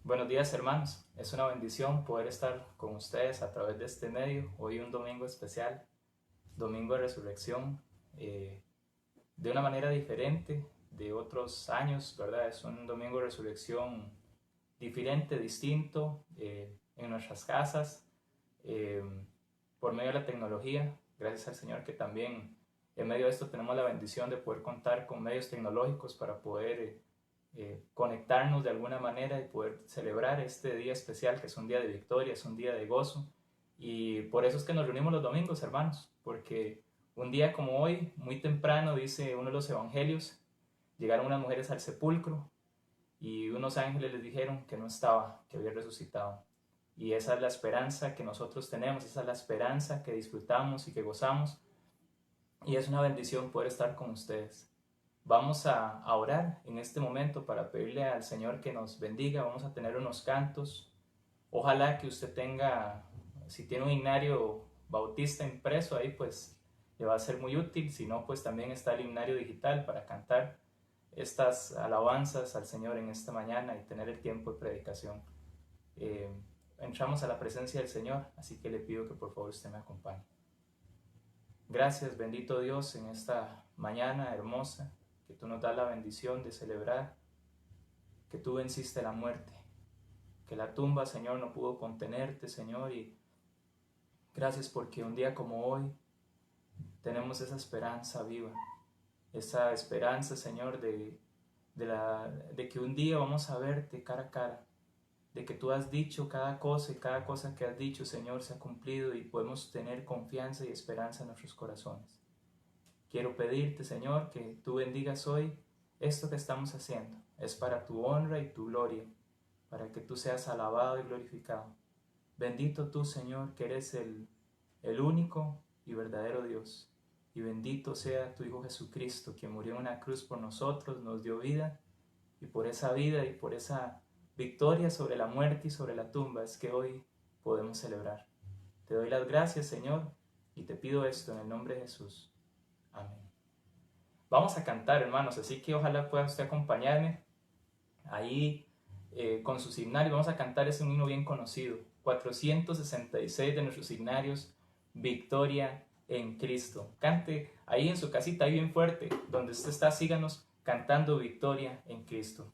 Buenos días, hermanos. Es una bendición poder estar con ustedes a través de este medio. Hoy un domingo especial, domingo de resurrección, de una manera diferente de otros años, ¿verdad? Es un domingo de resurrección diferente, distinto, en nuestras casas, por medio de la tecnología. Gracias al Señor que también en medio de esto tenemos la bendición de poder contar con medios tecnológicos para poder conectarnos de alguna manera y poder celebrar este día especial, que es un día de victoria, es un día de gozo. Y por eso es que nos reunimos los domingos, hermanos, porque un día como hoy, muy temprano, dice uno de los evangelios, llegaron unas mujeres al sepulcro y unos ángeles les dijeron que no estaba, que había resucitado. Y esa es la esperanza que nosotros tenemos, esa es la esperanza que disfrutamos y que gozamos. Y es una bendición poder estar con ustedes. Vamos a orar en este momento para pedirle al Señor que nos bendiga. Vamos a tener unos cantos. Ojalá que usted tenga, si tiene un himnario bautista impreso ahí, pues le va a ser muy útil. Si no, pues también está el himnario digital para cantar estas alabanzas al Señor en esta mañana y tener el tiempo de predicación. Entramos a la presencia del Señor, así que le pido que por favor usted me acompañe. Gracias, bendito Dios, en esta mañana hermosa, que tú nos das la bendición de celebrar que tú venciste la muerte, que la tumba, Señor, no pudo contenerte, Señor, y gracias porque un día como hoy tenemos esa esperanza viva, esa esperanza, Señor, de que un día vamos a verte cara a cara, de que tú has dicho cada cosa y cada cosa que has dicho, Señor, se ha cumplido y podemos tener confianza y esperanza en nuestros corazones. Quiero pedirte, Señor, que tú bendigas hoy esto que estamos haciendo. Es para tu honra y tu gloria, para que tú seas alabado y glorificado. Bendito tú, Señor, que eres el único y verdadero Dios. Y bendito sea tu Hijo Jesucristo, que murió en una cruz por nosotros, nos dio vida, y por esa vida y por esa victoria sobre la muerte y sobre la tumba es que hoy podemos celebrar. Te doy las gracias, Señor, y te pido esto en el nombre de Jesús. Amén. Vamos a cantar, hermanos, así que ojalá pueda usted acompañarme ahí con sus himnarios. Vamos a cantar ese himno bien conocido, 466 de nuestros himnarios, Victoria en Cristo. Cante ahí en su casita, ahí bien fuerte, donde usted está, síganos cantando Victoria en Cristo.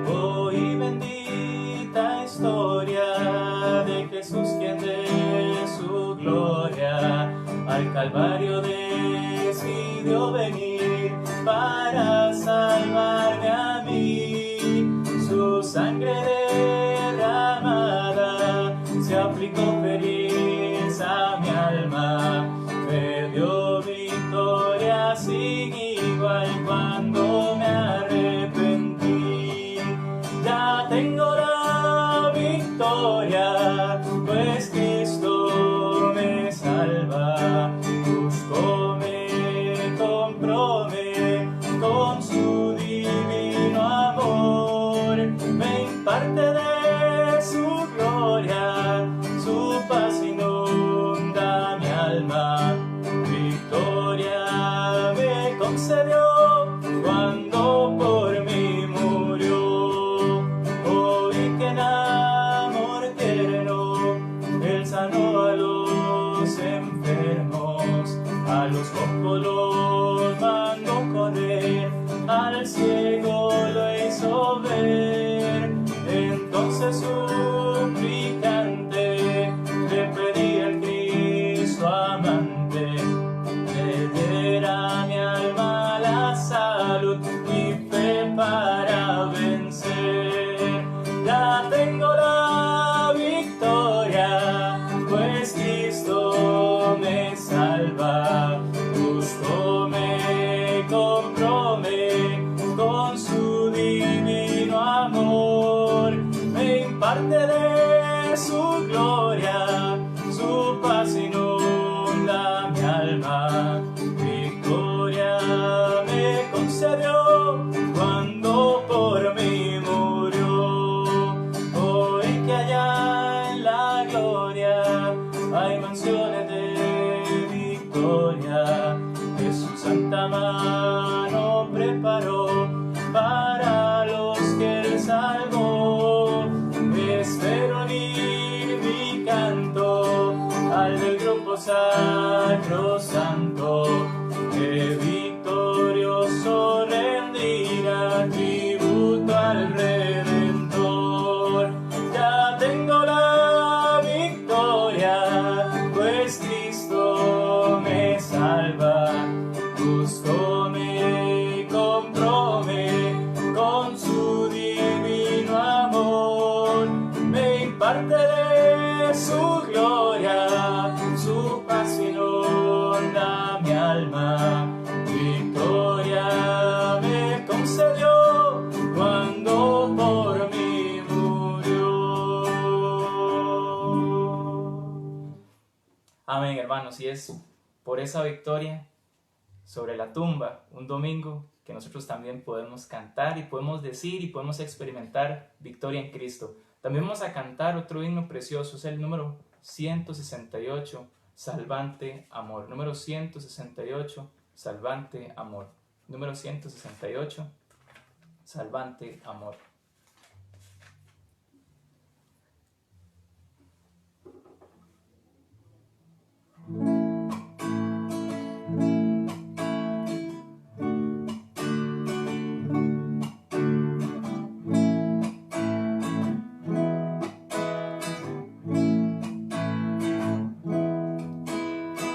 Hoy bendita historia de Jesús, quien de su gloria al Calvario decidió venir para salvarme a mí. Su sangre derramada se aplicó feliz a mi alma, me dio victoria sin igual cuando me arrepentí. Ya tengo la victoria, pues Cristo me salva. Búscome, compróme con su divino amor, me imparte de su gloria, su paz inunda mi alma. Victoria me concedió cuando por mí murió. Hoy que en amor tierno Él sanó a los enfermos, a los cojos los mandó correr, al ciego lo hizo ver. Entonces suplicante le pedí al Cristo amante, le diera mi alma la salud y fe para vencer. Ya tengo la victoria, pues Cristo me salva. Búscome, compróme con su divino amor, me imparte de su gloria, su paz inunda mi alma. Victoria me concedió cuando por mí murió. Hoy que allá en la gloria hay mansiones de victoria que su santa mano preparó para los que él salvó. Espero unir mi canto al del grupo sacro santo, que victorioso rendirá tributo al Redentor. Ya tengo la victoria, pues Cristo me salva, justo me comprome con su divino amor, me imparte de su gloria, su paz inunda mi alma, victoria me concedió cuando por mí murió. Amén, hermanos, y es por esa victoria sobre la tumba, un domingo, que nosotros también podemos cantar y podemos decir y podemos experimentar victoria en Cristo. También vamos a cantar otro himno precioso, es el número 168, Salvante Amor. Número 168, Salvante Amor. Número 168, Salvante Amor.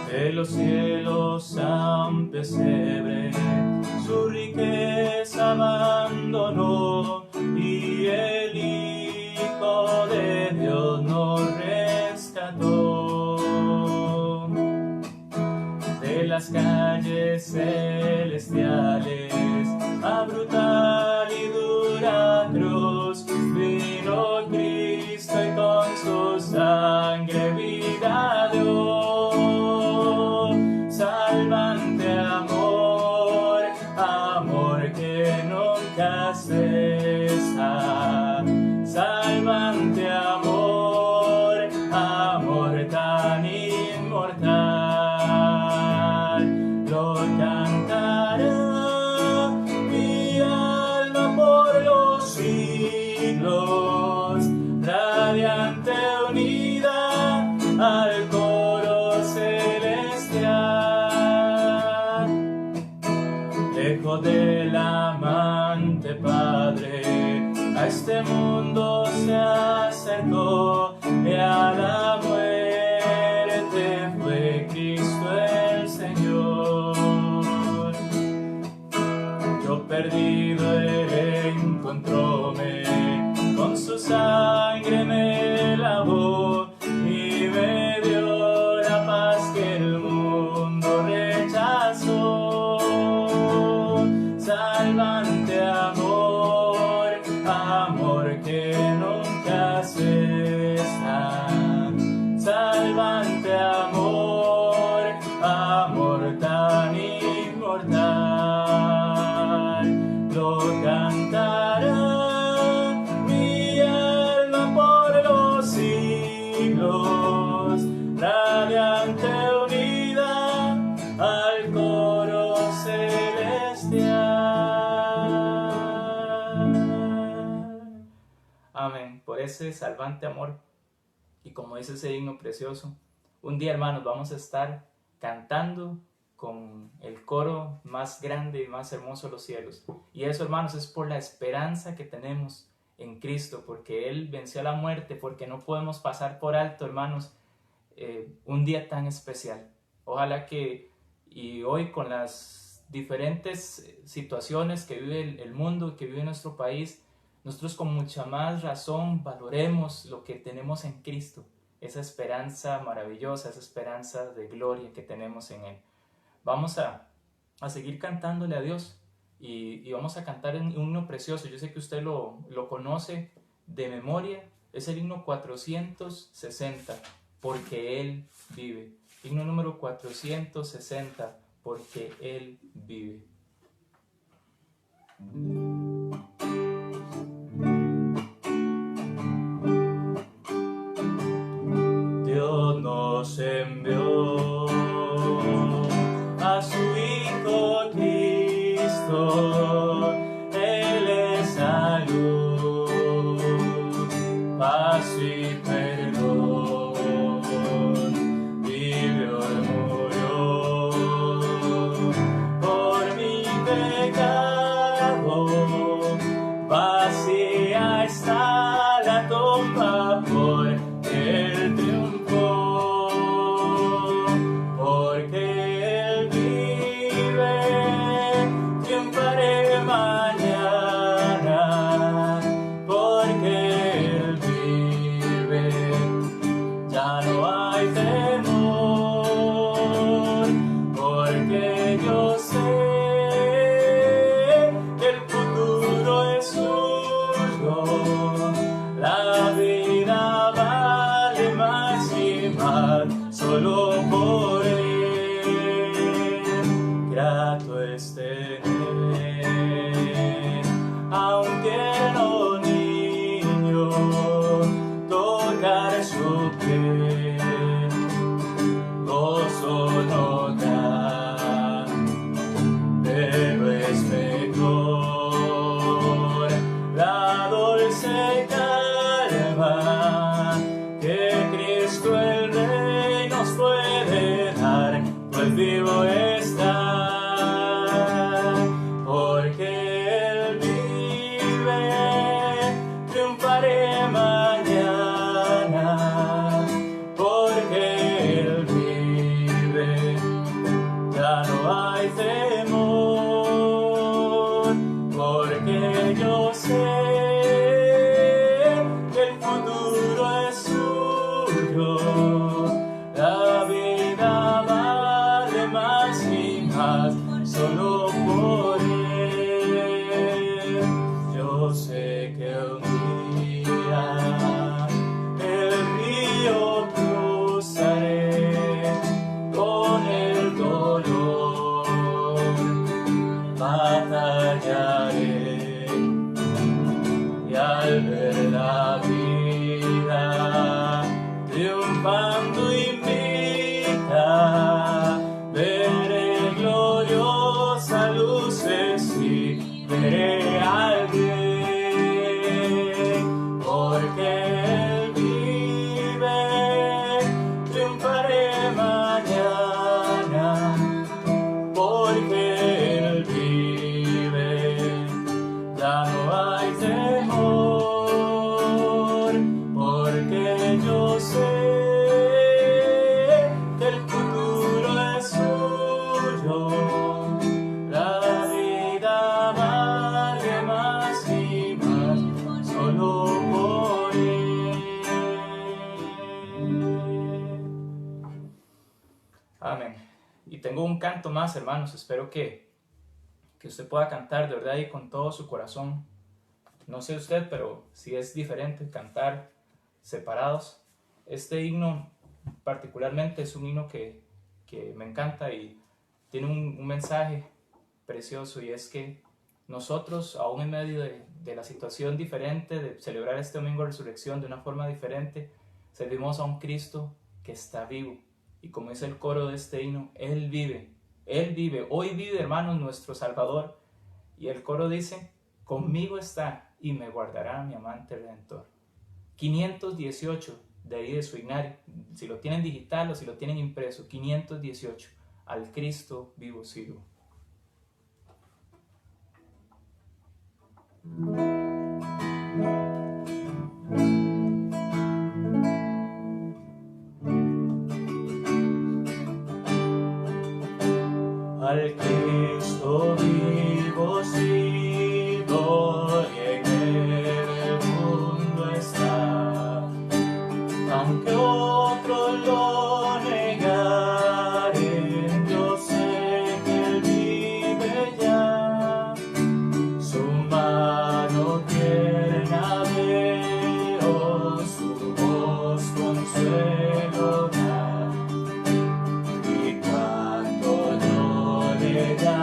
De los cielos a un pesebre su riqueza abandonó, y el Hijo de Dios nos rescató. De las calles celestiales a brutal y dura cruz vino Cristo, y con su sangre vida dio. Salvante amor, amor que nunca cesa. Salvante amor, amor tan inmortal. Lo cantará mi alma por los siglos, radiante unida al coro celestial. Lejos del amante Padre, a este mundo se acercó, y a la muerte fue Cristo el Señor. Yo perdido él encontróme, con su sangre me lavó, y me dio la paz que el mundo rechazó. Salvante amor, amor que nunca cesa. Salvante amor, amor tan inmortal. Lo cantará mi alma por los siglos, radiante unida al coro celestial. Amén. Por ese salvante amor, y como dice ese himno precioso, un día, hermanos, vamos a estar cantando con el coro más grande y más hermoso de los cielos. Y eso, hermanos, es por la esperanza que tenemos en Cristo, porque Él venció a la muerte, porque no podemos pasar por alto, hermanos, un día tan especial. Ojalá que, y hoy con las diferentes situaciones que vive el mundo, que vive nuestro país, nosotros con mucha más razón valoremos lo que tenemos en Cristo, esa esperanza maravillosa, esa esperanza de gloria que tenemos en Él. Vamos a seguir cantándole a Dios, y vamos a cantar un himno precioso. Yo sé que usted lo conoce de memoria, es el himno 460, porque Él vive. Himno número 460, porque Él vive. nos envió a su Hijo Cristo. Él es la luz, paz y perdón, vivió y murió por mi pecado. Vacía está la tumba porque Él triunfó, porque Él vive, triunfaré mañana, porque Él vive, ya no hay temor, porque yo sé que el futuro es suyo, la vida vale más y más solo por Él. Grato es tener a un tierno niño, tocar su piel, gozo no da, pero es mejor la dulce calma que Cristo el Rey nos puede dar, pues vivo está, porque Él vive, triunfaré mañana, porque Él vive, ya no hay temor, porque yo sé que el futuro es suyo, la vida vale más y más solo por Él. Yo sé que un día el río cruzaré con el dolor, batallaré y al ver la vida triunfando invita, veré gloriosa luces y veré al Rey, porque Él vive, triunfaré mañana, porque Él vive, ya no hay temor, porque yo sé que el futuro es suyo, la vida vale más y más solo por Él. Amén. Y tengo un canto más, hermanos, espero que usted pueda cantar de verdad y con todo su corazón. No sé usted, pero sí es diferente cantar separados. Este himno particularmente es un himno que me encanta y tiene un mensaje precioso, y es que nosotros, aún en medio de la situación diferente, de celebrar este domingo de resurrección de una forma diferente, servimos a un Cristo que está vivo. Y como dice el coro de este himno, Él vive, hoy vive, hermanos, nuestro Salvador. Y el coro dice, conmigo está y me guardará mi amante Redentor. 518 de ahí de su ignario, si lo tienen digital o si lo tienen impreso, 518, al Cristo vivo sirvo. Al Cristo vivo sirvo y en el mundo está, aunque otros lo negaren, yo sé que Él vive ya, su mano tierna veo, su voz consuelo da, y cuando yo le da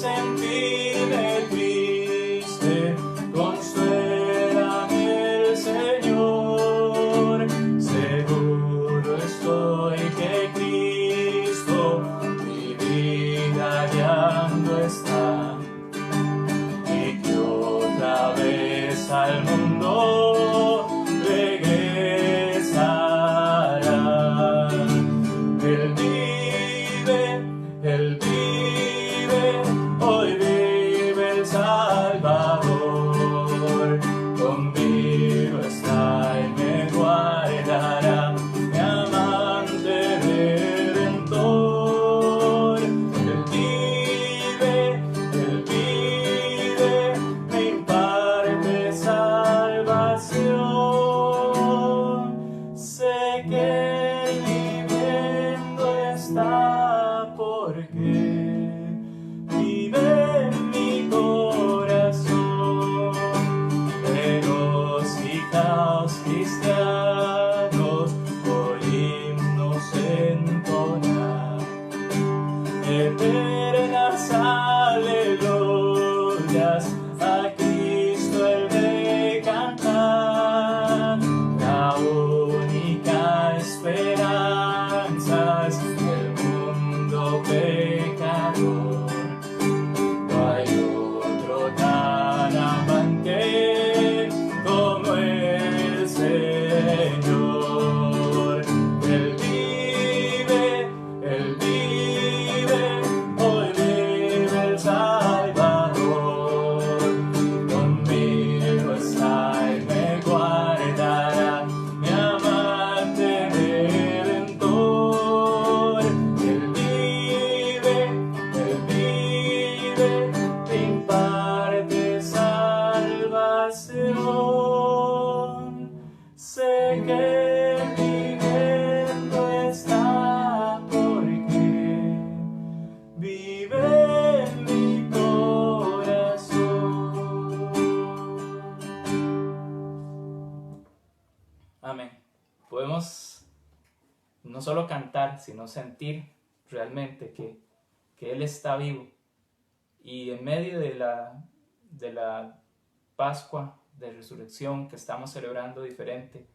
sentirme triste, consuélame el Señor. Seguro estoy que Cristo mi vida guiando está, y que otra vez al mundo regresará. Él vive, hoy vive el Salvador. Conmigo está y me guardará, mi amante redentor. Él vive, me imparte salvación. Sé que Él viviendo está, porque vive en mi corazón. Regocijaos, cristianos, por himnos entonar eternas aleluyas a Cristo el Rey cantar. La única esperanza es el mundo pecador. No hay otro tan amante como el Señor. Él vive, hoy vive el Salvador. Conmigo está y me guardará, mi amante redentor. Él vive, te imparte salvación. Sé que viviendo está, porque vive en mi corazón. Amén. Podemos no solo cantar, sino sentir realmente que Él está vivo. Y en medio de la Pascua de Resurrección que estamos celebrando diferente,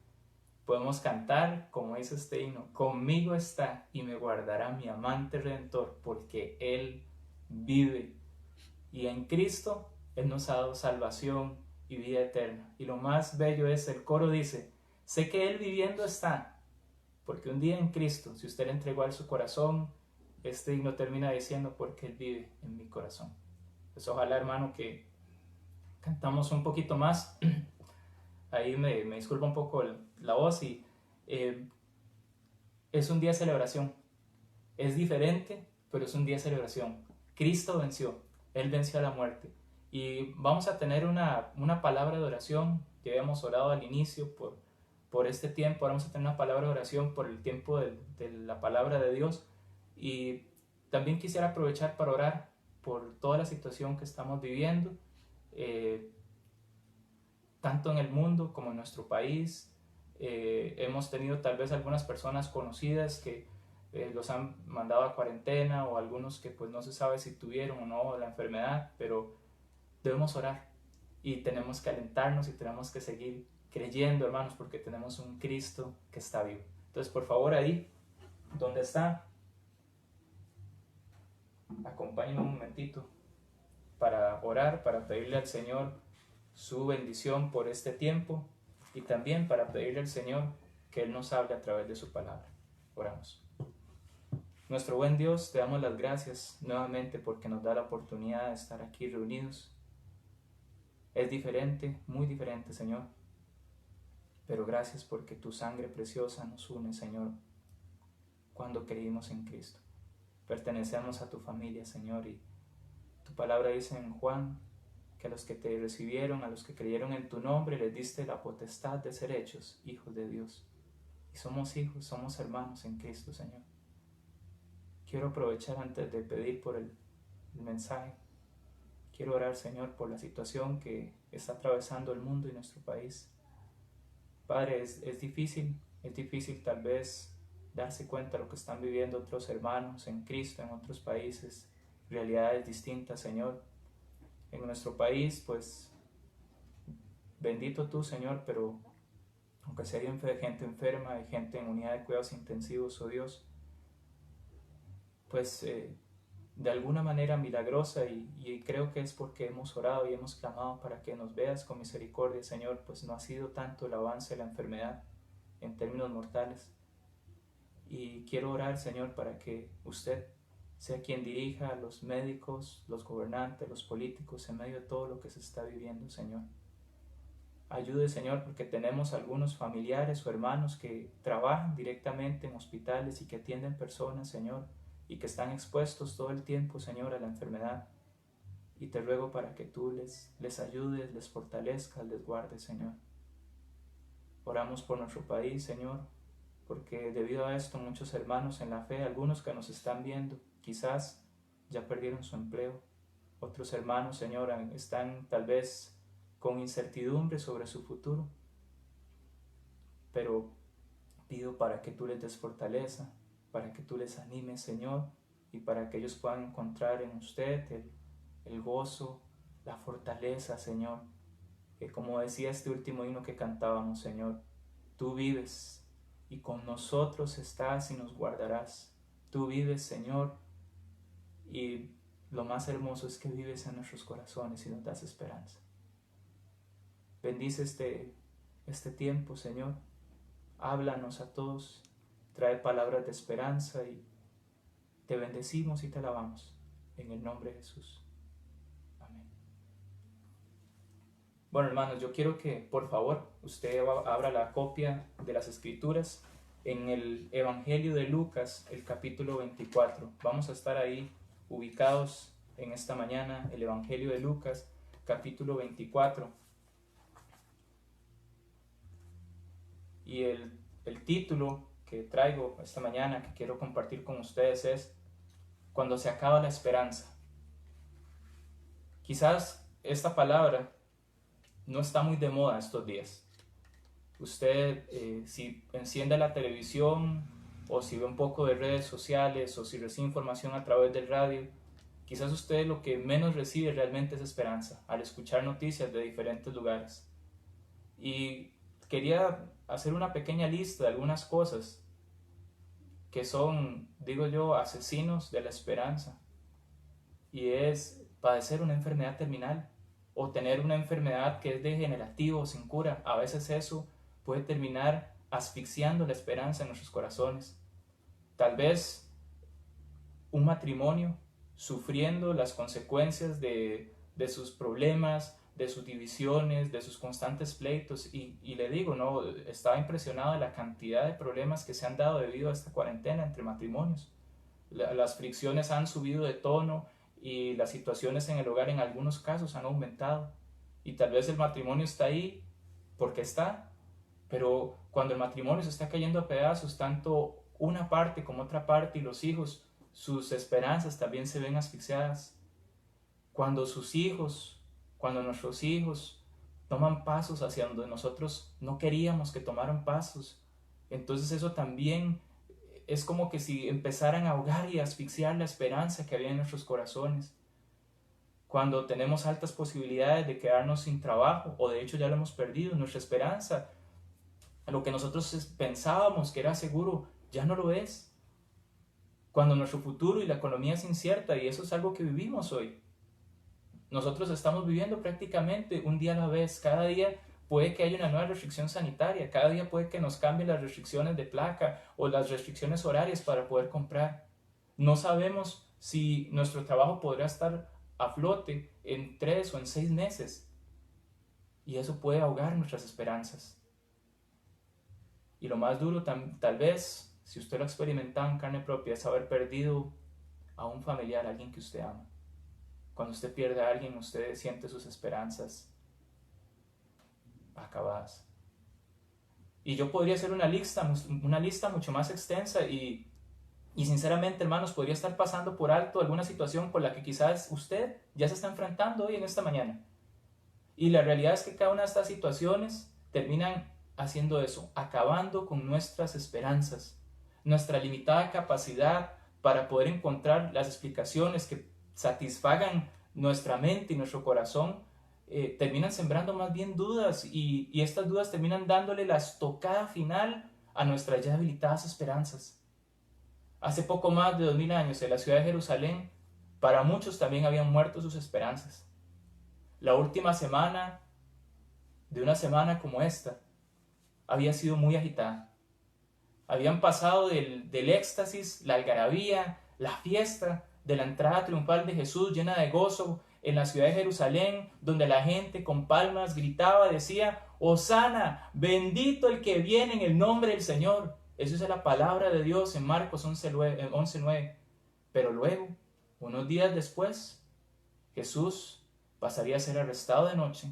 podemos cantar, como dice este himno: conmigo está y me guardará mi amante redentor, porque Él vive. Y en Cristo Él nos ha dado salvación y vida eterna. Y lo más bello es, el coro dice: sé que Él viviendo está, porque un día en Cristo, si usted le entregó a su corazón, este himno termina diciendo: porque Él vive en mi corazón. Pues ojalá, hermano, que cantamos un poquito más. Ahí me disculpa un poco la voz. Y es un día de celebración. Es diferente, pero es un día de celebración. Cristo venció. Él venció a la muerte. Y vamos a tener una palabra de oración. Ya habíamos orado al inicio por este tiempo. Ahora vamos a tener una palabra de oración por el tiempo de la palabra de Dios. Y también quisiera aprovechar para orar por toda la situación que estamos viviendo, tanto en el mundo como en nuestro país. Hemos tenido tal vez algunas personas conocidas que los han mandado a cuarentena, o algunos que pues no se sabe si tuvieron o no la enfermedad, pero debemos orar y tenemos que alentarnos y tenemos que seguir creyendo, hermanos, porque tenemos un Cristo que está vivo. Entonces, por favor, ahí donde está, acompáñenme un momentito para orar, para pedirle al Señor su bendición por este tiempo, y también para pedirle al Señor que Él nos hable a través de su palabra. Oramos. Nuestro buen Dios, te damos las gracias nuevamente porque nos da la oportunidad de estar aquí reunidos. Es diferente, muy diferente, Señor, pero gracias porque tu sangre preciosa nos une, Señor, cuando creímos en Cristo. Pertenecemos a tu familia, Señor, y tu palabra dice en Juan que a los que te recibieron, a los que creyeron en tu nombre, les diste la potestad de ser hechos hijos de Dios. Y somos hijos, somos hermanos en Cristo, Señor. Quiero aprovechar antes de pedir por el mensaje. Quiero orar, Señor, por la situación que está atravesando el mundo y nuestro país. Padre, es difícil tal vez darse cuenta de lo que están viviendo otros hermanos en Cristo en otros países, realidades distintas, Señor. En nuestro país, pues, bendito tú, Señor, pero aunque sea hay gente enferma, hay gente en unidad de cuidados intensivos, oh Dios, pues de alguna manera milagrosa, y creo que es porque hemos orado y hemos clamado para que nos veas con misericordia, Señor, pues no ha sido tanto el avance de la enfermedad en términos mortales. Y quiero orar, Señor, para que usted sea quien dirija a los médicos, los gobernantes, los políticos en medio de todo lo que se está viviendo, Señor. Ayude, Señor, porque tenemos algunos familiares o hermanos que trabajan directamente en hospitales y que atienden personas, Señor, y que están expuestos todo el tiempo, Señor, a la enfermedad. Y te ruego para que tú les ayudes, les fortalezcas, les guardes, Señor. Oramos por nuestro país, Señor, porque debido a esto muchos hermanos en la fe, algunos que nos están viendo, quizás ya perdieron su empleo. Otros hermanos, Señor, están tal vez con incertidumbre sobre su futuro. Pero pido para que tú les des fortaleza, para que tú les animes, Señor, y para que ellos puedan encontrar en usted el gozo, la fortaleza, Señor. Que como decía este último himno que cantábamos, Señor, tú vives y con nosotros estás y nos guardarás. Tú vives, Señor, y lo más hermoso es que vives en nuestros corazones y nos das esperanza. Bendice este tiempo, Señor. Háblanos a todos, trae palabras de esperanza y te bendecimos y te alabamos. En el nombre de Jesús. Amén. Bueno, hermanos, yo quiero que, por favor, usted abra la copia de las Escrituras en el Evangelio de Lucas, el capítulo 24. Vamos a estar ahí ubicados en esta mañana, el Evangelio de Lucas, capítulo 24. Y el título que traigo esta mañana, que quiero compartir con ustedes, es Cuando se acaba la esperanza. Quizás esta palabra no está muy de moda estos días. Usted, si enciende la televisión, o si ve un poco de redes sociales, o si recibe información a través del radio, quizás usted lo que menos recibe realmente es esperanza, al escuchar noticias de diferentes lugares. Y quería hacer una pequeña lista de algunas cosas que son, digo yo, asesinos de la esperanza. Y es padecer una enfermedad terminal o tener una enfermedad que es degenerativa o sin cura. A veces eso puede terminar asfixiando la esperanza en nuestros corazones. Tal vez un matrimonio sufriendo las consecuencias de sus problemas, de sus divisiones, de sus constantes pleitos, y le digo, no, estaba impresionado de la cantidad de problemas que se han dado debido a esta cuarentena entre matrimonios. Las fricciones han subido de tono y las situaciones en el hogar en algunos casos han aumentado, y tal vez el matrimonio está ahí porque está, pero cuando el matrimonio se está cayendo a pedazos, tanto una parte como otra parte y los hijos, sus esperanzas también se ven asfixiadas. Cuando nuestros hijos toman pasos hacia donde nosotros no queríamos que tomaran pasos, entonces eso también es como que si empezaran a ahogar y asfixiar la esperanza que había en nuestros corazones. Cuando tenemos altas posibilidades de quedarnos sin trabajo, o de hecho ya lo hemos perdido, nuestra esperanza, lo que nosotros pensábamos que era seguro, ya no lo es. Cuando nuestro futuro y la economía es incierta, y eso es algo que vivimos hoy. Nosotros estamos viviendo prácticamente un día a la vez. Cada día puede que haya una nueva restricción sanitaria, cada día puede que nos cambien las restricciones de placa o las restricciones horarias para poder comprar. No sabemos si nuestro trabajo podrá estar a flote en 3 o en 6 meses. Y eso puede ahogar nuestras esperanzas. Y lo más duro tal vez, si usted lo ha experimentado en carne propia, es haber perdido a un familiar, a alguien que usted ama. Cuando usted pierde a alguien, usted siente sus esperanzas acabadas. Y yo podría hacer una lista mucho más extensa y sinceramente, hermanos, podría estar pasando por alto alguna situación por la que quizás usted ya se está enfrentando hoy en esta mañana. Y la realidad es que cada una de estas situaciones terminan haciendo eso, acabando con nuestras esperanzas, nuestra limitada capacidad para poder encontrar las explicaciones que satisfagan nuestra mente y nuestro corazón, terminan sembrando más bien dudas y estas dudas terminan dándole la estocada final a nuestras ya debilitadas esperanzas. Hace poco más de 2000 años en la ciudad de Jerusalén, para muchos también habían muerto sus esperanzas. La última semana de una semana como esta había sido muy agitada. Habían pasado del éxtasis, la algarabía, la fiesta de la entrada triunfal de Jesús llena de gozo en la ciudad de Jerusalén, donde la gente con palmas gritaba, decía: Hosana, bendito el que viene en el nombre del Señor. Eso es la palabra de Dios en Marcos 11:9. Pero luego, unos días después, Jesús pasaría a ser arrestado de noche,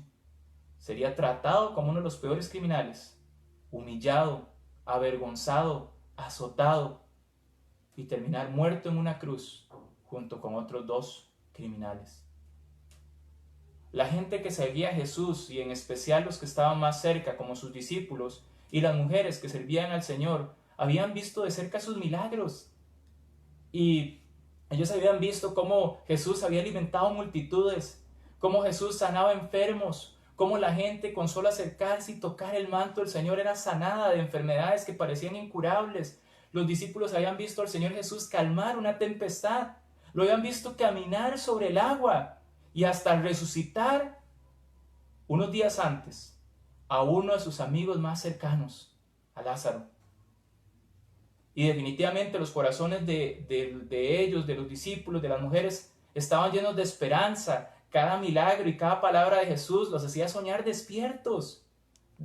sería tratado como uno de los peores criminales, humillado, avergonzado, azotado y terminar muerto en una cruz junto con otros 2 criminales. La gente que seguía a Jesús, y en especial los que estaban más cerca, como sus discípulos, y las mujeres que servían al Señor, habían visto de cerca sus milagros. Y ellos habían visto cómo Jesús había alimentado multitudes, cómo Jesús sanaba enfermos, cómo la gente con solo acercarse y tocar el manto del Señor era sanada de enfermedades que parecían incurables. Los discípulos habían visto al Señor Jesús calmar una tempestad, lo habían visto caminar sobre el agua y hasta resucitar unos días antes a uno de sus amigos más cercanos, a Lázaro. Y definitivamente los corazones de ellos, de los discípulos, de las mujeres, estaban llenos de esperanza. Cada milagro y cada palabra de Jesús los hacía soñar despiertos.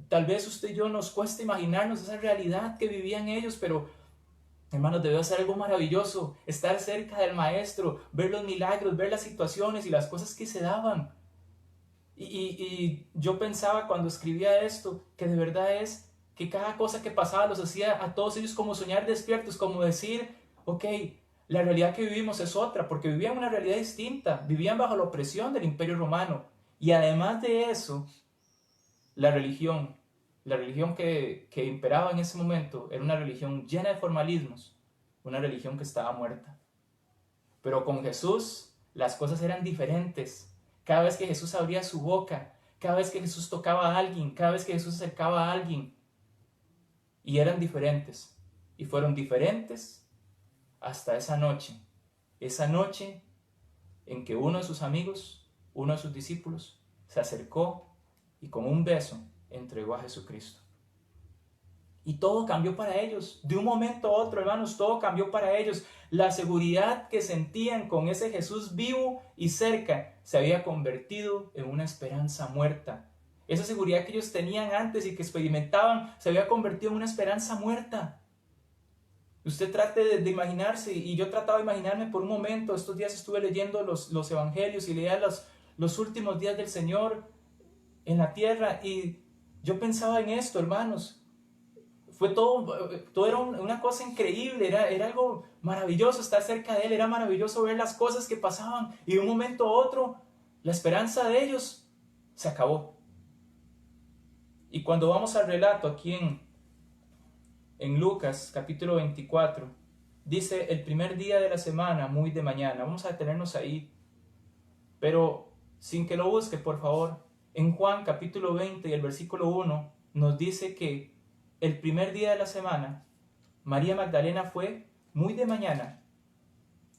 Tal vez usted y yo nos cuesta imaginarnos esa realidad que vivían ellos, pero hermanos, debió ser algo maravilloso estar cerca del Maestro, ver los milagros, ver las situaciones y las cosas que se daban. Y yo pensaba cuando escribía esto, que de verdad es que cada cosa que pasaba los hacía a todos ellos como soñar despiertos, como decir, ok, la realidad que vivimos es otra, porque vivían una realidad distinta, vivían bajo la opresión del Imperio Romano. Y además de eso, la religión que imperaba en ese momento era una religión llena de formalismos, una religión que estaba muerta. Pero con Jesús las cosas eran diferentes. Cada vez que Jesús abría su boca, cada vez que Jesús tocaba a alguien, cada vez que Jesús se acercaba a alguien, y eran diferentes. Y fueron diferentes hasta esa noche en que uno de sus amigos, uno de sus discípulos, se acercó y con un beso entregó a Jesucristo. Y todo cambió para ellos. De un momento a otro, hermanos, todo cambió para ellos. La seguridad que sentían con ese Jesús vivo y cerca se había convertido en una esperanza muerta. Esa seguridad que ellos tenían antes y que experimentaban se había convertido en una esperanza muerta. Usted trate de imaginarse, y yo trataba de imaginarme por un momento. Estos días estuve leyendo los evangelios y leía los últimos días del Señor en la tierra, y yo pensaba en esto, hermanos. Todo era una cosa increíble, era algo maravilloso estar cerca de Él, era maravilloso ver las cosas que pasaban, y de un momento a otro la esperanza de ellos se acabó. Y cuando vamos al relato aquí en Lucas capítulo 24, dice: el primer día de la semana, muy de mañana. Vamos a detenernos ahí, pero sin que lo busque, por favor. En Juan capítulo 20 y el versículo 1 nos dice que el primer día de la semana, María Magdalena fue muy de mañana,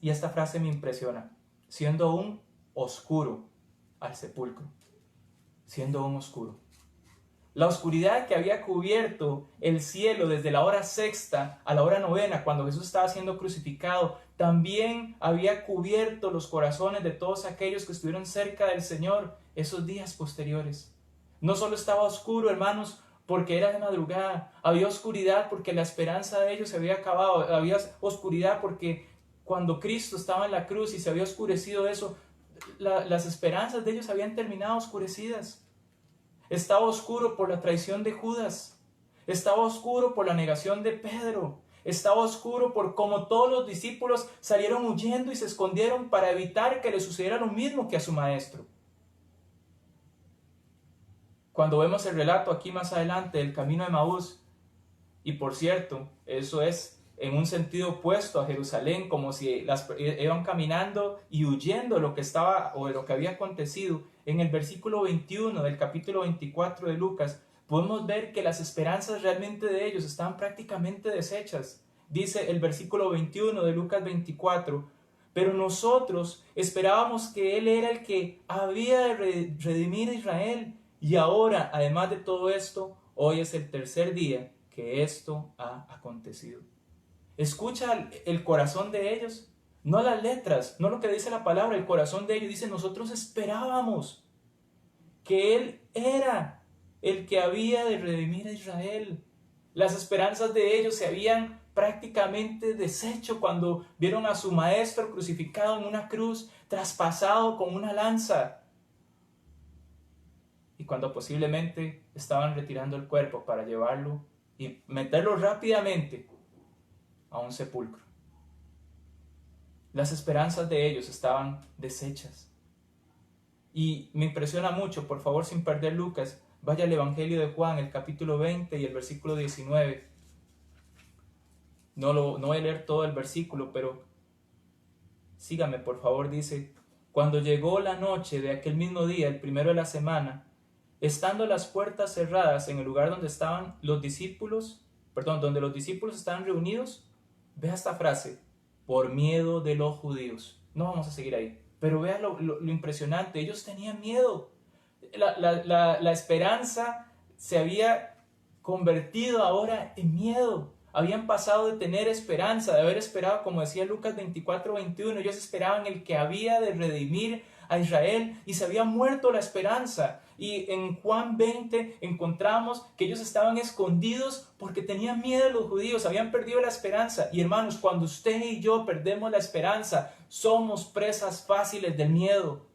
y esta frase me impresiona, siendo aún oscuro, al sepulcro, siendo aún oscuro. La oscuridad que había cubierto el cielo desde la hora sexta a la hora novena, cuando Jesús estaba siendo crucificado, también había cubierto los corazones de todos aquellos que estuvieron cerca del Señor esos días posteriores. No solo estaba oscuro, hermanos, porque era de madrugada, había oscuridad porque la esperanza de ellos se había acabado, había oscuridad porque cuando Cristo estaba en la cruz y se había oscurecido eso, las esperanzas de ellos habían terminado oscurecidas. Estaba oscuro por la traición de Judas, estaba oscuro por la negación de Pedro, estaba oscuro por cómo todos los discípulos salieron huyendo y se escondieron para evitar que le sucediera lo mismo que a su maestro. Cuando vemos el relato aquí más adelante del camino de Emaús, y por cierto, eso es en un sentido opuesto a Jerusalén, como si iban caminando y huyendo de lo que estaba o de lo que había acontecido. En el versículo 21 del capítulo 24 de Lucas, podemos ver que las esperanzas realmente de ellos estaban prácticamente deshechas. Dice el versículo 21 de Lucas 24: pero nosotros esperábamos que Él era el que había de redimir a Israel. Y ahora, además de todo esto, hoy es el tercer día que esto ha acontecido. Escucha el corazón de ellos, no las letras, no lo que dice la palabra, el corazón de ellos dice: nosotros esperábamos que Él era el que había de redimir a Israel. Las esperanzas de ellos se habían prácticamente deshecho cuando vieron a su maestro crucificado en una cruz, traspasado con una lanza, y cuando posiblemente estaban retirando el cuerpo para llevarlo y meterlo rápidamente a un sepulcro. Las esperanzas de ellos estaban deshechas. Y me impresiona mucho, por favor, sin perder Lucas, vaya al Evangelio de Juan, el capítulo 20 y el versículo 19. No voy a leer todo el versículo, pero sígame, por favor. Dice: cuando llegó la noche de aquel mismo día, el primero de la semana, estando las puertas cerradas en el lugar donde estaban los discípulos, donde los discípulos estaban reunidos, vea esta frase: por miedo de los judíos. No vamos a seguir ahí, pero vea lo impresionante. Ellos tenían miedo. La esperanza se había convertido ahora en miedo. Habían pasado de tener esperanza, de haber esperado, como decía Lucas 24:21, ellos esperaban el que había de redimir a Israel, y se había muerto la esperanza. Y en Juan 20 encontramos que ellos estaban escondidos porque tenían miedo de los judíos, habían perdido la esperanza. Y hermanos, cuando usted y yo perdemos la esperanza, somos presas fáciles del miedo.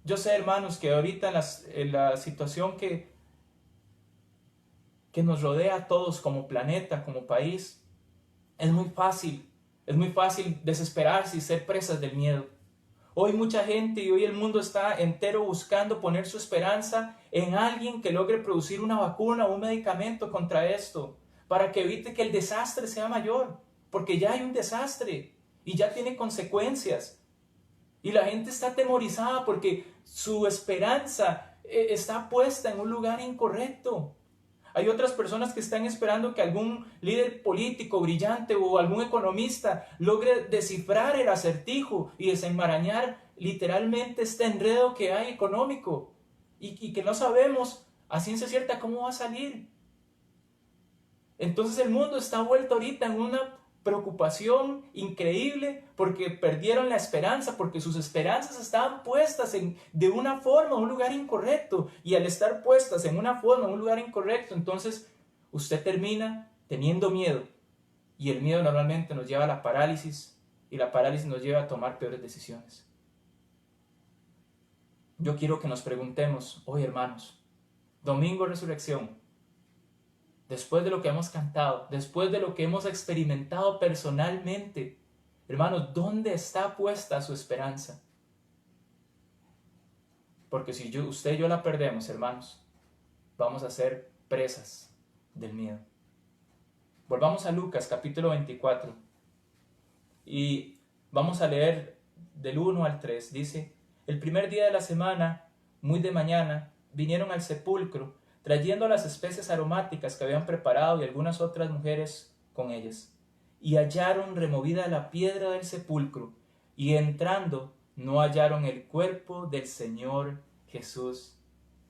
Yo sé, hermanos, que ahorita en la situación que nos rodea a todos como planeta, como país, es muy fácil desesperarse y ser presas del miedo. Hoy mucha gente y hoy el mundo está entero buscando poner su esperanza en alguien que logre producir una vacuna o un medicamento contra esto, para que evite que el desastre sea mayor, porque ya hay un desastre y ya tiene consecuencias. Y la gente está atemorizada porque su esperanza está puesta en un lugar incorrecto. Hay otras personas que están esperando que algún líder político brillante o algún economista logre descifrar el acertijo y desenmarañar literalmente este enredo que hay económico y que no sabemos a ciencia cierta cómo va a salir. Entonces el mundo está vuelto ahorita en una preocupación increíble porque perdieron la esperanza, porque sus esperanzas estaban puestas de una forma, en un lugar incorrecto, y al estar puestas en una forma, en un lugar incorrecto, entonces usted termina teniendo miedo, y el miedo normalmente nos lleva a la parálisis, y la parálisis nos lleva a tomar peores decisiones. Yo quiero que nos preguntemos hoy, hermanos, domingo de resurrección, después de lo que hemos cantado, después de lo que hemos experimentado personalmente, hermanos, ¿dónde está puesta su esperanza? Porque si usted y yo la perdemos, hermanos, vamos a ser presas del miedo. Volvamos a Lucas capítulo 24 y vamos a leer del 1 al 3. Dice: el primer día de la semana, muy de mañana, vinieron al sepulcro, trayendo las especies aromáticas que habían preparado y algunas otras mujeres con ellas. Y hallaron removida la piedra del sepulcro, y entrando no hallaron el cuerpo del Señor Jesús.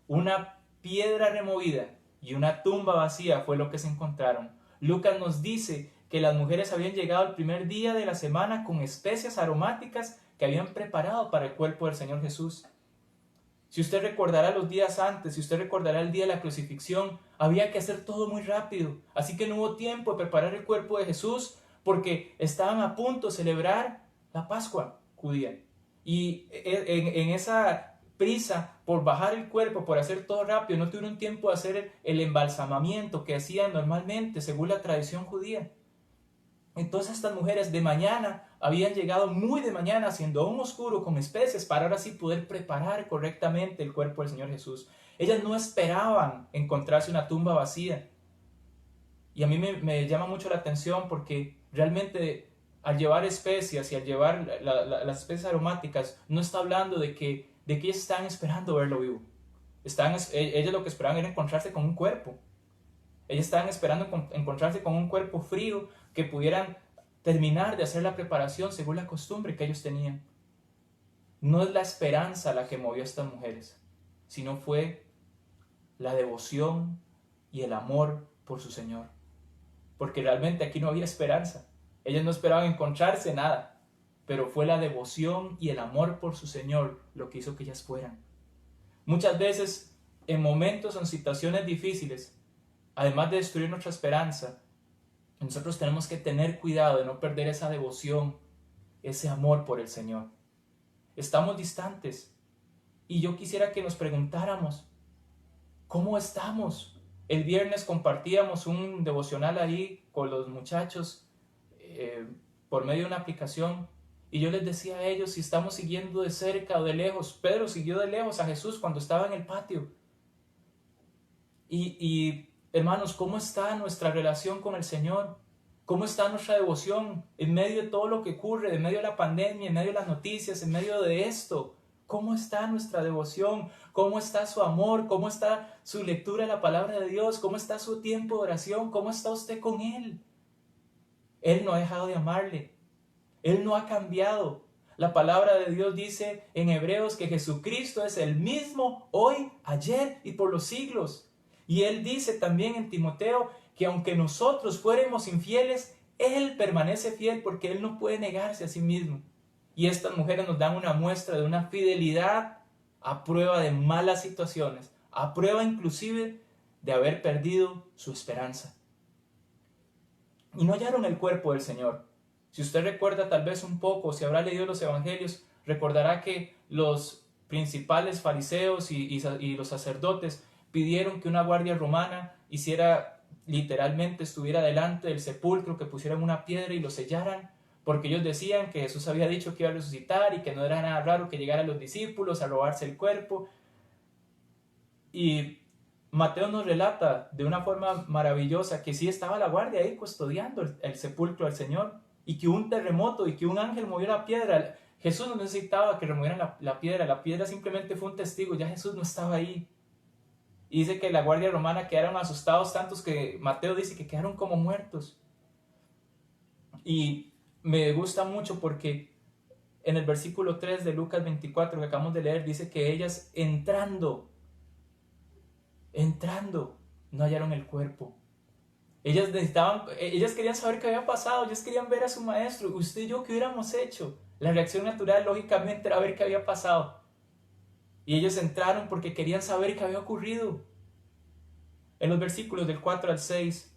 Una piedra removida y una tumba vacía fue lo que se encontraron. Lucas nos dice que las mujeres habían llegado el primer día de la semana con especias aromáticas que habían preparado para el cuerpo del Señor Jesús. Si usted recordará los días antes, si usted recordará el día de la crucifixión, había que hacer todo muy rápido. Así que no hubo tiempo de preparar el cuerpo de Jesús porque estaban a punto de celebrar la Pascua judía. Y en esa prisa por bajar el cuerpo, por hacer todo rápido, no tuvieron tiempo de hacer el embalsamamiento que hacían normalmente según la tradición judía. Entonces estas mujeres de mañana habían llegado muy de mañana, siendo aún oscuro, con especies, para ahora sí poder preparar correctamente el cuerpo del Señor Jesús. Ellas no esperaban encontrarse una tumba vacía. Y a mí me llama mucho la atención porque realmente al llevar especias y al llevar las especias aromáticas, no está hablando de que ellos están esperando verlo vivo. Ellos lo que esperaban era encontrarse con un cuerpo. Ellos estaban esperando encontrarse con un cuerpo frío que pudieran terminar de hacer la preparación según la costumbre que ellos tenían. No es la esperanza la que movió a estas mujeres, sino fue la devoción y el amor por su Señor. Porque realmente aquí no había esperanza. Ellas no esperaban encontrarse nada, pero fue la devoción y el amor por su Señor lo que hizo que ellas fueran. Muchas veces, en momentos o en situaciones difíciles, además de destruir nuestra esperanza, nosotros tenemos que tener cuidado de no perder esa devoción, ese amor por el Señor. Estamos distantes y yo quisiera que nos preguntáramos, ¿cómo estamos? El viernes compartíamos un devocional ahí con los muchachos por medio de una aplicación y yo les decía a ellos si estamos siguiendo de cerca o de lejos. Pedro siguió de lejos a Jesús cuando estaba en el patio. Y hermanos, ¿cómo está nuestra relación con el Señor? ¿Cómo está nuestra devoción en medio de todo lo que ocurre, en medio de la pandemia, en medio de las noticias, en medio de esto? ¿Cómo está nuestra devoción? ¿Cómo está su amor? ¿Cómo está su lectura de la palabra de Dios? ¿Cómo está su tiempo de oración? ¿Cómo está usted con Él? Él no ha dejado de amarle. Él no ha cambiado. La palabra de Dios dice en Hebreos que Jesucristo es el mismo hoy, ayer y por los siglos. Y Él dice también en Timoteo que aunque nosotros fuéramos infieles, Él permanece fiel porque Él no puede negarse a sí mismo. Y estas mujeres nos dan una muestra de una fidelidad a prueba de malas situaciones, a prueba inclusive de haber perdido su esperanza. Y no hallaron el cuerpo del Señor. Si usted recuerda tal vez un poco, si habrá leído los evangelios, recordará que los principales fariseos y los sacerdotes pidieron que una guardia romana estuviera delante del sepulcro, que pusieran una piedra y lo sellaran, porque ellos decían que Jesús había dicho que iba a resucitar y que no era nada raro que llegaran los discípulos a robarse el cuerpo. Y Mateo nos relata de una forma maravillosa que sí estaba la guardia ahí custodiando el sepulcro del Señor, y que hubo un terremoto y que un ángel movió la piedra. Jesús no necesitaba que removieran la piedra simplemente fue un testigo, ya Jesús no estaba ahí. Y dice que la guardia romana quedaron asustados tantos que Mateo dice que quedaron como muertos. Y me gusta mucho porque en el versículo 3 de Lucas 24 que acabamos de leer dice que ellas entrando, no hallaron el cuerpo. Ellas querían saber qué había pasado, ellas querían ver a su maestro. Usted y yo, ¿qué hubiéramos hecho? La reacción natural, lógicamente, era ver qué había pasado. Y ellos entraron porque querían saber qué había ocurrido. En los versículos del 4 al 6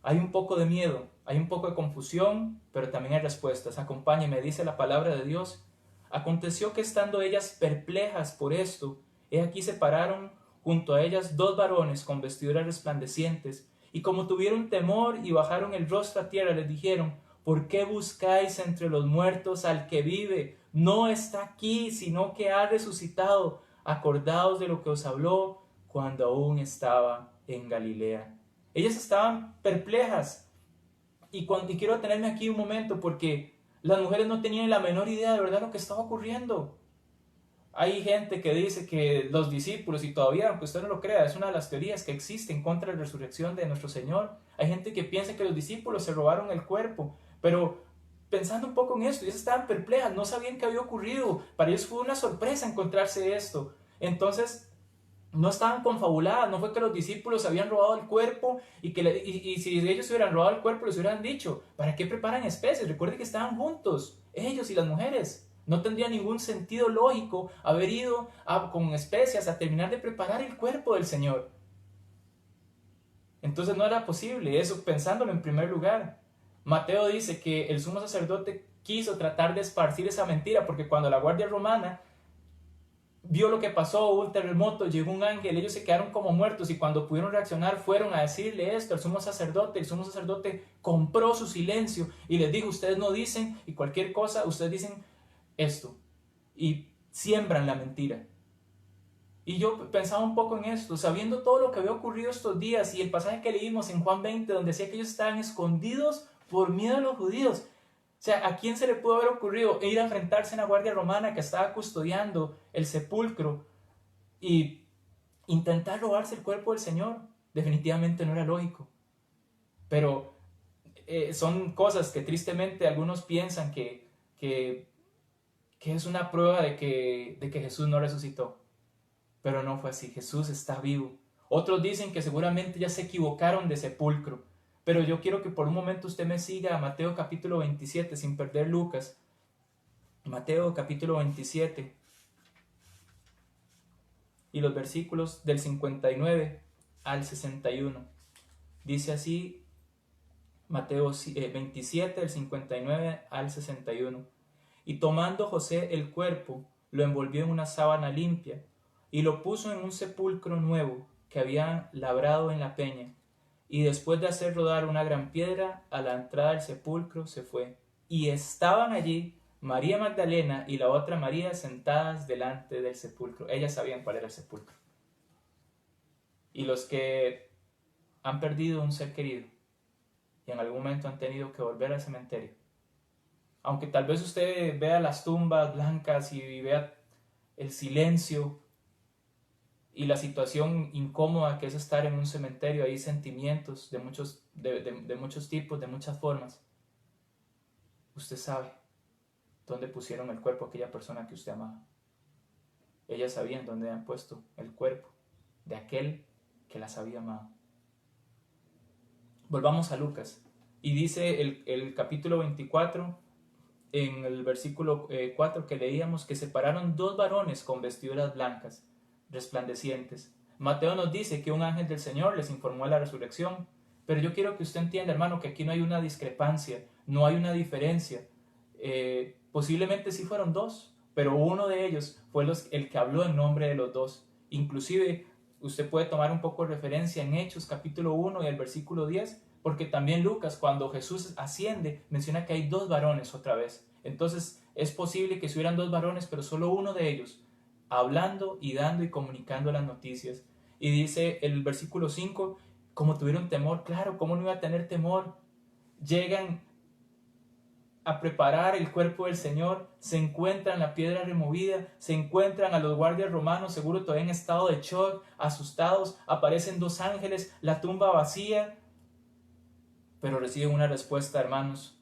hay un poco de miedo, hay un poco de confusión, pero también hay respuestas. Acompáñeme, dice la palabra de Dios. Aconteció que estando ellas perplejas por esto, he aquí se pararon junto a ellas dos varones con vestiduras resplandecientes, y como tuvieron temor y bajaron el rostro a tierra, les dijeron: ¿por qué buscáis entre los muertos al que vive? No está aquí, sino que ha resucitado. Acordaos de lo que os habló cuando aún estaba en Galilea. Ellas estaban perplejas. Y quiero detenerme aquí un momento porque las mujeres no tenían la menor idea de verdad lo que estaba ocurriendo. Hay gente que dice que los discípulos, y todavía, aunque usted no lo crea, es una de las teorías que existe en contra de la resurrección de nuestro Señor. Hay gente que piensa que los discípulos se robaron el cuerpo, pero pensando un poco en esto, ellos estaban perplejas, no sabían qué había ocurrido. Para ellos fue una sorpresa encontrarse esto. Entonces, no estaban confabuladas, no fue que los discípulos habían robado el cuerpo y si ellos hubieran robado el cuerpo les hubieran dicho: ¿para qué preparan especies? Recuerden que estaban juntos, ellos y las mujeres. No tendría ningún sentido lógico haber ido con especias a terminar de preparar el cuerpo del Señor. Entonces no era posible eso, pensándolo en primer lugar. Mateo dice que el sumo sacerdote quiso tratar de esparcir esa mentira, porque cuando la guardia romana vio lo que pasó, hubo un terremoto, llegó un ángel, ellos se quedaron como muertos, y cuando pudieron reaccionar fueron a decirle esto al sumo sacerdote. El sumo sacerdote compró su silencio y les dijo: ustedes no dicen, y cualquier cosa, ustedes dicen esto, y siembran la mentira. Y yo pensaba un poco en esto, sabiendo todo lo que había ocurrido estos días y el pasaje que leímos en Juan 20, donde decía que ellos estaban escondidos por miedo a los judíos. O sea, ¿a quién se le pudo haber ocurrido ir a enfrentarse a una guardia romana que estaba custodiando el sepulcro y intentar robarse el cuerpo del Señor? Definitivamente no era lógico. Pero son cosas que tristemente algunos piensan que es una prueba de que Jesús no resucitó. Pero no fue así, Jesús está vivo. Otros dicen que seguramente ya se equivocaron de sepulcro. Pero yo quiero que por un momento usted me siga a Mateo capítulo 27 sin perder Lucas. Mateo capítulo 27 y los versículos del 59 al 61. Dice así Mateo 27 del 59 al 61. Y tomando José el cuerpo, lo envolvió en una sábana limpia y lo puso en un sepulcro nuevo que habían labrado en la peña. Y después de hacer rodar una gran piedra a la entrada del sepulcro, se fue. Y estaban allí María Magdalena y la otra María sentadas delante del sepulcro. Ellas sabían cuál era el sepulcro. Y los que han perdido un ser querido y en algún momento han tenido que volver al cementerio, aunque tal vez usted vea las tumbas blancas y vea el silencio y la situación incómoda que es estar en un cementerio, hay sentimientos de muchos tipos, de muchas formas. Usted sabe dónde pusieron el cuerpo de aquella persona que usted amaba. Ellas sabían dónde habían puesto el cuerpo de aquel que las había amado. Volvamos a Lucas. Y dice el capítulo 24, en el versículo 4 que leíamos, que se pararon dos varones con vestiduras blancas, resplandecientes. Mateo nos dice que un ángel del Señor les informó de la resurrección, pero yo quiero que usted entienda, hermano, que aquí no hay una discrepancia, no hay una diferencia. Posiblemente sí fueron dos, pero uno de ellos fue el que habló en nombre de los dos. Inclusive, usted puede tomar un poco de referencia en Hechos capítulo 1 y el versículo 10, porque también Lucas, cuando Jesús asciende, menciona que hay dos varones otra vez. Entonces, es posible que si hubieran dos varones, pero solo uno de ellos, hablando y dando y comunicando las noticias. Y dice el versículo 5, como tuvieron temor, claro, ¿cómo no iba a tener temor? Llegan a preparar el cuerpo del Señor, se encuentran la piedra removida, se encuentran a los guardias romanos, seguro todavía en estado de shock, asustados, aparecen dos ángeles, la tumba vacía, pero reciben una respuesta, hermanos,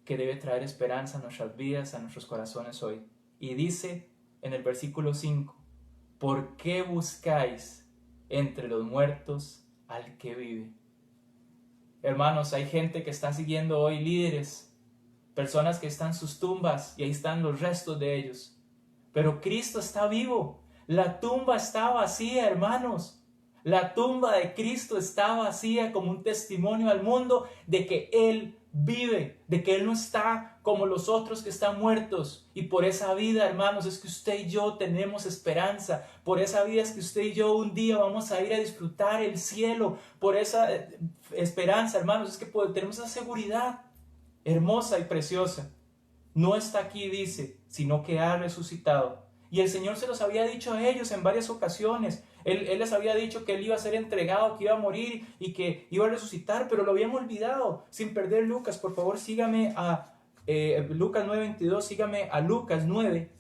que debe traer esperanza a nuestras vidas, a nuestros corazones hoy. Y dice en el versículo 5, ¿por qué buscáis entre los muertos al que vive? Hermanos, hay gente que está siguiendo hoy líderes, personas que están en sus tumbas y ahí están los restos de ellos. Pero Cristo está vivo. La tumba está vacía, hermanos. La tumba de Cristo está vacía como un testimonio al mundo de que Él vive, de que Él no está como los otros que están muertos. Y por esa vida, hermanos, es que usted y yo tenemos esperanza. Por esa vida es que usted y yo un día vamos a ir a disfrutar el cielo. Por esa esperanza, hermanos, es que tenemos esa seguridad hermosa y preciosa. No está aquí, dice, sino que ha resucitado. Y el Señor se los había dicho a ellos en varias ocasiones. Él les había dicho que Él iba a ser entregado, que iba a morir y que iba a resucitar, pero lo habían olvidado. Sin perder Lucas, por favor, sígame a Lucas 9:22, sígame a Lucas 9,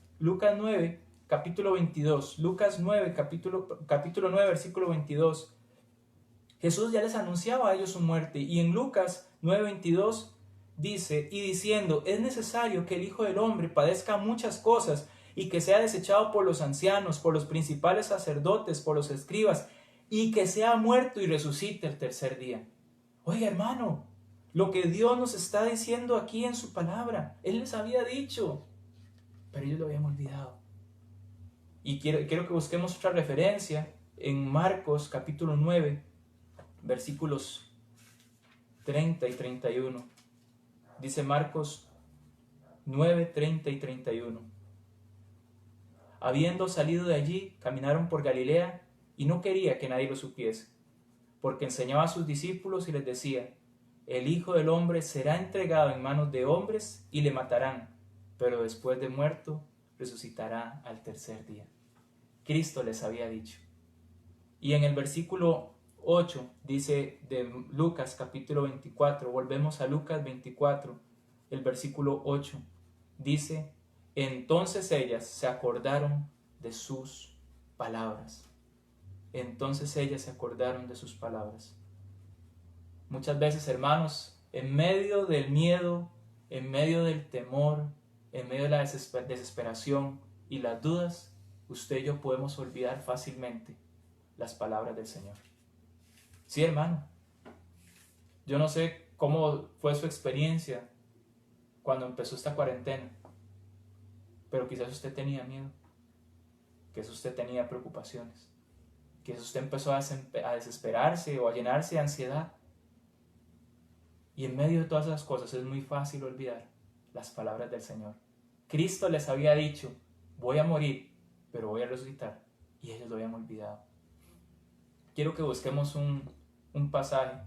capítulo 22. Lucas 9, capítulo 9, versículo 22. Jesús ya les anunciaba a ellos su muerte. Y en Lucas 9:22 dice, y diciendo, es necesario que el Hijo del Hombre padezca muchas cosas y que sea desechado por los ancianos, por los principales sacerdotes, por los escribas, y que sea muerto y resucite el tercer día. Oiga, hermano, lo que Dios nos está diciendo aquí en su palabra, Él les había dicho, pero ellos lo habían olvidado. Y quiero que busquemos otra referencia en Marcos capítulo 9, versículos 30 y 31. Dice Marcos 9, 30 y 31. Habiendo salido de allí, caminaron por Galilea, y no quería que nadie lo supiese, porque enseñaba a sus discípulos y les decía, el Hijo del Hombre será entregado en manos de hombres y le matarán, pero después de muerto resucitará al tercer día. Cristo les había dicho. Y en el versículo 8 dice de Lucas capítulo 24, volvemos a Lucas 24, el versículo 8, dice: entonces ellas se acordaron de sus palabras. Entonces ellas se acordaron de sus palabras. Muchas veces, hermanos, en medio del miedo, en medio del temor, en medio de la desesperación y las dudas, usted y yo podemos olvidar fácilmente las palabras del Señor. Sí, hermano. Yo no sé cómo fue su experiencia cuando empezó esta cuarentena, pero quizás usted tenía miedo, quizás usted tenía preocupaciones, quizás usted empezó a desesperarse o a llenarse de ansiedad. Y en medio de todas esas cosas es muy fácil olvidar las palabras del Señor. Cristo les había dicho: voy a morir, pero voy a resucitar. Y ellos lo habían olvidado. Quiero que busquemos un pasaje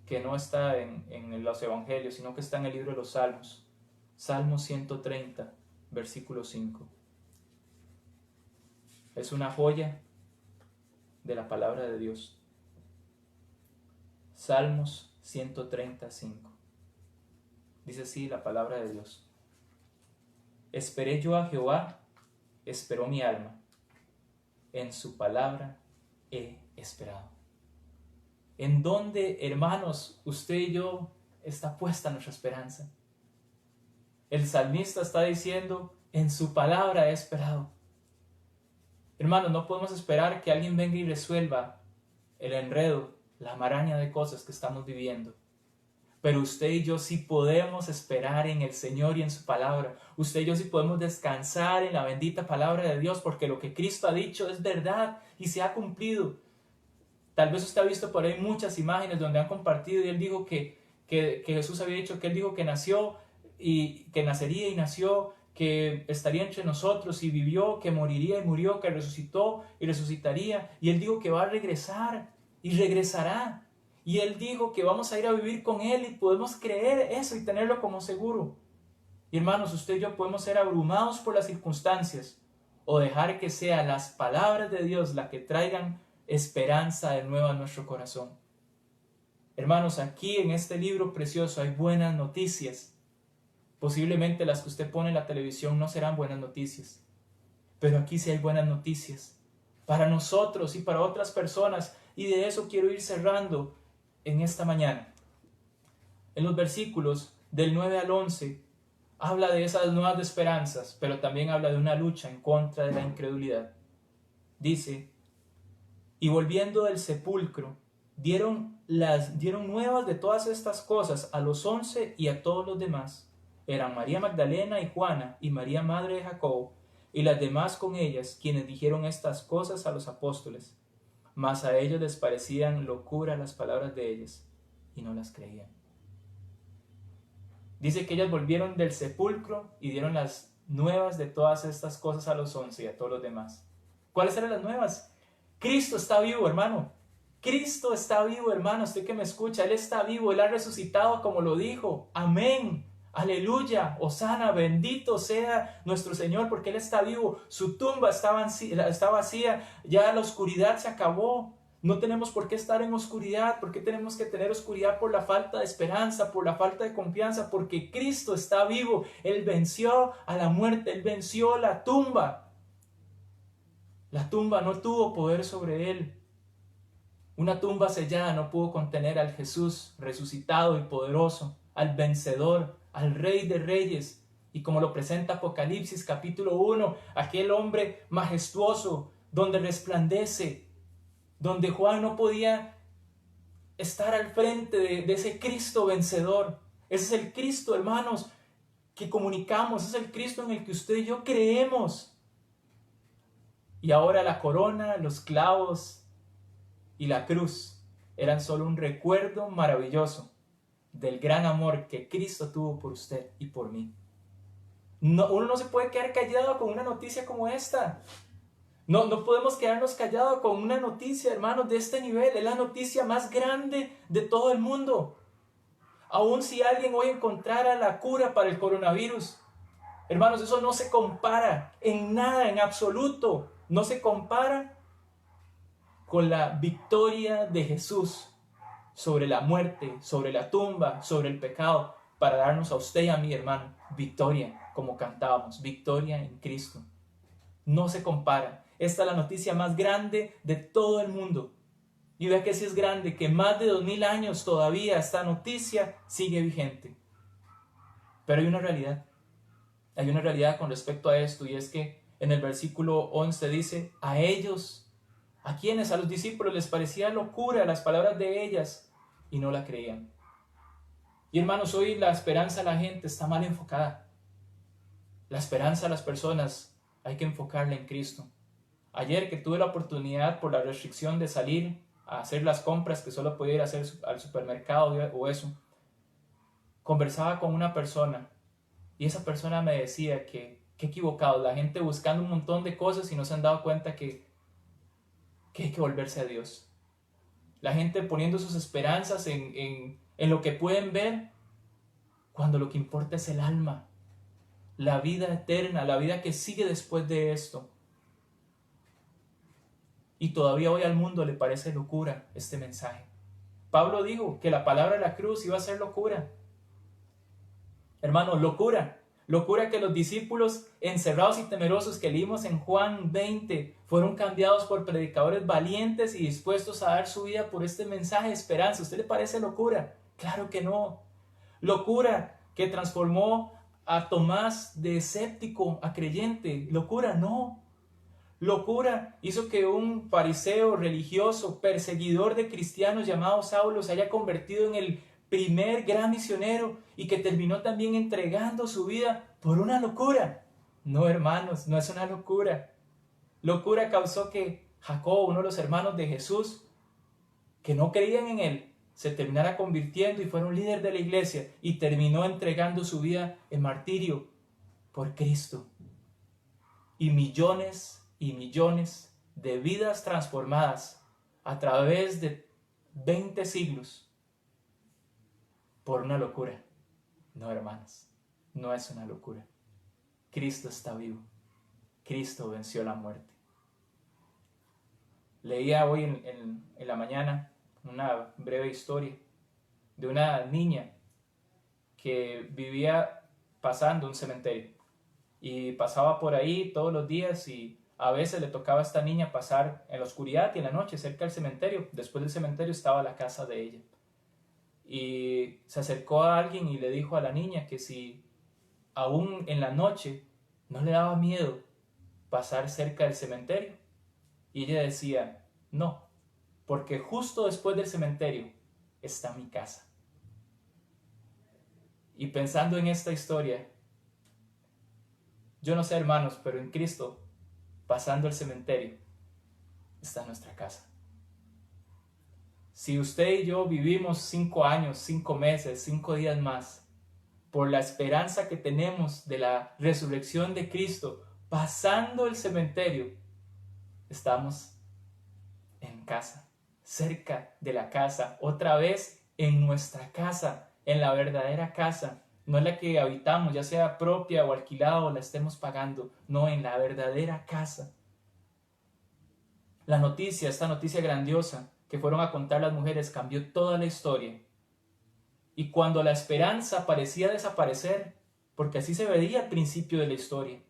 que no está en los evangelios, sino que está en el libro de los Salmos. Salmo 130, versículo 5. Es una joya de la palabra de Dios. Salmos 135. Dice así la palabra de Dios: esperé yo a Jehová, esperó mi alma, en su palabra he esperado. ¿En dónde, hermanos, usted y yo está puesta nuestra esperanza? El salmista está diciendo: en su palabra he esperado. Hermanos, no podemos esperar que alguien venga y resuelva el enredo, la maraña de cosas que estamos viviendo. Pero usted y yo sí podemos esperar en el Señor y en su palabra. Usted y yo sí podemos descansar en la bendita palabra de Dios, porque lo que Cristo ha dicho es verdad y se ha cumplido. Tal vez usted ha visto por ahí muchas imágenes donde han compartido y él dijo que Jesús había dicho que él dijo que nació y que nacería y nació, que estaría entre nosotros y vivió, que moriría y murió, que resucitó y resucitaría. Y él dijo que va a regresar y regresará. Y él dijo que vamos a ir a vivir con él y podemos creer eso y tenerlo como seguro. Y hermanos, usted y yo podemos ser abrumados por las circunstancias o dejar que sean las palabras de Dios las que traigan esperanza de nuevo a nuestro corazón. Hermanos, aquí en este libro precioso hay buenas noticias. Posiblemente las que usted pone en la televisión no serán buenas noticias, pero aquí sí hay buenas noticias para nosotros y para otras personas, y de eso quiero ir cerrando en esta mañana. En los versículos del 9 al 11 habla de esas nuevas esperanzas, pero también habla de una lucha en contra de la incredulidad. Dice: y volviendo del sepulcro, dieron nuevas de todas estas cosas a los 11 y a todos los demás. Eran María Magdalena y Juana y María madre de Jacobo y las demás con ellas, quienes dijeron estas cosas a los apóstoles. Mas a ellos les parecían locura las palabras de ellas y no las creían. Dice que ellas volvieron del sepulcro y dieron las nuevas de todas estas cosas a los 11 y a todos los demás. ¿Cuáles eran las nuevas? Cristo está vivo, hermano. Cristo está vivo, hermano. Usted que me escucha, Él está vivo. Él ha resucitado como lo dijo. Amén. Aleluya. Hosana. Bendito sea nuestro Señor porque Él está vivo. Su tumba está vacía. Ya la oscuridad se acabó. No tenemos por qué estar en oscuridad. ¿Por qué tenemos que tener oscuridad? Por la falta de esperanza, por la falta de confianza. Porque Cristo está vivo. Él venció a la muerte. Él venció la tumba. La tumba no tuvo poder sobre él. Una tumba sellada no pudo contener al Jesús resucitado y poderoso, al vencedor, al Rey de Reyes. Y como lo presenta Apocalipsis capítulo 1, aquel hombre majestuoso, donde resplandece, donde Juan no podía estar al frente de ese Cristo vencedor. Ese es el Cristo, hermanos, que comunicamos. Ese es el Cristo en el que usted y yo creemos. Y ahora la corona, los clavos y la cruz eran solo un recuerdo maravilloso del gran amor que Cristo tuvo por usted y por mí. Uno no se puede quedar callado con una noticia como esta. No podemos quedarnos callados con una noticia, hermanos, de este nivel. Es la noticia más grande de todo el mundo. Aun si alguien hoy encontrara la cura para el coronavirus, hermanos, eso no se compara en nada, en absoluto, no se compara con la victoria de Jesús sobre la muerte, sobre la tumba, sobre el pecado, para darnos a usted y a mí, hermano, victoria, como cantábamos, victoria en Cristo. No se compara. Esta es la noticia más grande de todo el mundo. Y vea que sí es grande, que más de 2000 años todavía esta noticia sigue vigente. Pero hay una realidad con respecto a esto, y es que en el versículo 11 dice, a ellos, ¿a quiénes? A los discípulos les parecía locura las palabras de ellas y no la creían. Y hermanos, hoy la esperanza de la gente está mal enfocada. La esperanza de las personas hay que enfocarla en Cristo. Ayer que tuve la oportunidad por la restricción de salir a hacer las compras que solo podía ir a hacer al supermercado o eso, conversaba con una persona y esa persona me decía que equivocado, la gente buscando un montón de cosas y no se han dado cuenta que hay que volverse a Dios. La gente poniendo sus esperanzas en lo que pueden ver, cuando lo que importa es el alma, la vida eterna, la vida que sigue después de esto. Y todavía hoy al mundo le parece locura este mensaje. Pablo dijo que la palabra de la cruz iba a ser locura. Hermano, locura. Locura que los discípulos encerrados y temerosos que leímos en Juan 20 fueron cambiados por predicadores valientes y dispuestos a dar su vida por este mensaje de esperanza. ¿A usted le parece locura? Claro que no. Locura que transformó a Tomás de escéptico a creyente. Locura, no. Locura hizo que un fariseo religioso, perseguidor de cristianos llamado Saulo, se haya convertido en el primer gran misionero y que terminó también entregando su vida por una locura. No, hermanos, no es una locura. Locura causó que Jacobo, uno de los hermanos de Jesús, que no creían en él, se terminara convirtiendo y fuera un líder de la iglesia y terminó entregando su vida en martirio por Cristo. Y millones de vidas transformadas a través de 20 siglos por una locura. No, hermanos, no es una locura. Cristo está vivo. Cristo venció la muerte. Leía hoy en la mañana una breve historia de una niña que vivía pasando un cementerio y pasaba por ahí todos los días y a veces le tocaba a esta niña pasar en la oscuridad y en la noche cerca del cementerio. Después del cementerio estaba la casa de ella. Y se acercó a alguien y le dijo a la niña que si aún en la noche no le daba miedo pasar cerca del cementerio. Y ella decía, no, porque justo después del cementerio está mi casa. Y pensando en esta historia, yo no sé, hermanos, pero en Cristo, pasando el cementerio, está nuestra casa. Si usted y yo vivimos 5 años, 5 meses, 5 días más, por la esperanza que tenemos de la resurrección de Cristo, pasando el cementerio, estamos en casa, cerca de la casa, otra vez en nuestra casa, en la verdadera casa. No es la que habitamos, ya sea propia o alquilada o la estemos pagando. No, en la verdadera casa. Esta noticia grandiosa que fueron a contar las mujeres, cambió toda la historia. Y cuando la esperanza parecía desaparecer, porque así se veía al principio de la historia,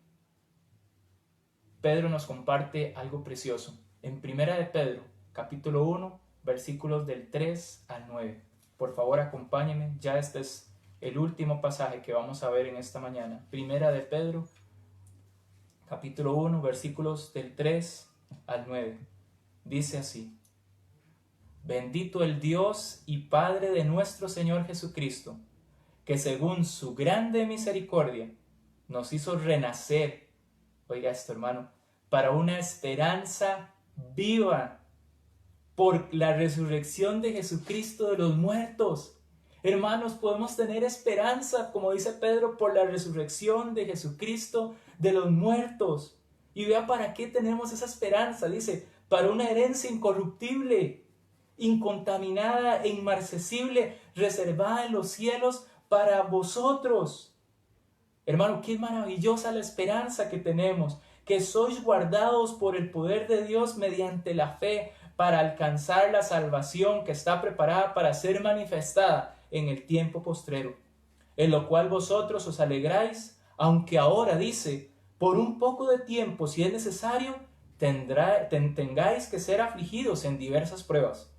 Pedro nos comparte algo precioso. En Primera de Pedro, capítulo 1, versículos del 3 al 9. Por favor, acompáñenme, ya este es el último pasaje que vamos a ver en esta mañana. Primera de Pedro, capítulo 1, versículos del 3 al 9. Dice así: Bendito el Dios y Padre de nuestro Señor Jesucristo, que según su grande misericordia nos hizo renacer, oiga esto, hermano, para una esperanza viva por la resurrección de Jesucristo de los muertos. Hermanos, podemos tener esperanza, como dice Pedro, por la resurrección de Jesucristo de los muertos. Y vea para qué tenemos esa esperanza. Dice, para una herencia incorruptible, incontaminada e inmarcesible, reservada en los cielos para vosotros. Hermano, qué maravillosa la esperanza que tenemos. que sois guardados por el poder de Dios mediante la fe para alcanzar la salvación que está preparada para ser manifestada en el tiempo postrero, en lo cual vosotros os alegráis, aunque ahora dice, por un poco de tiempo, si es necesario, tengáis que ser afligidos en diversas pruebas,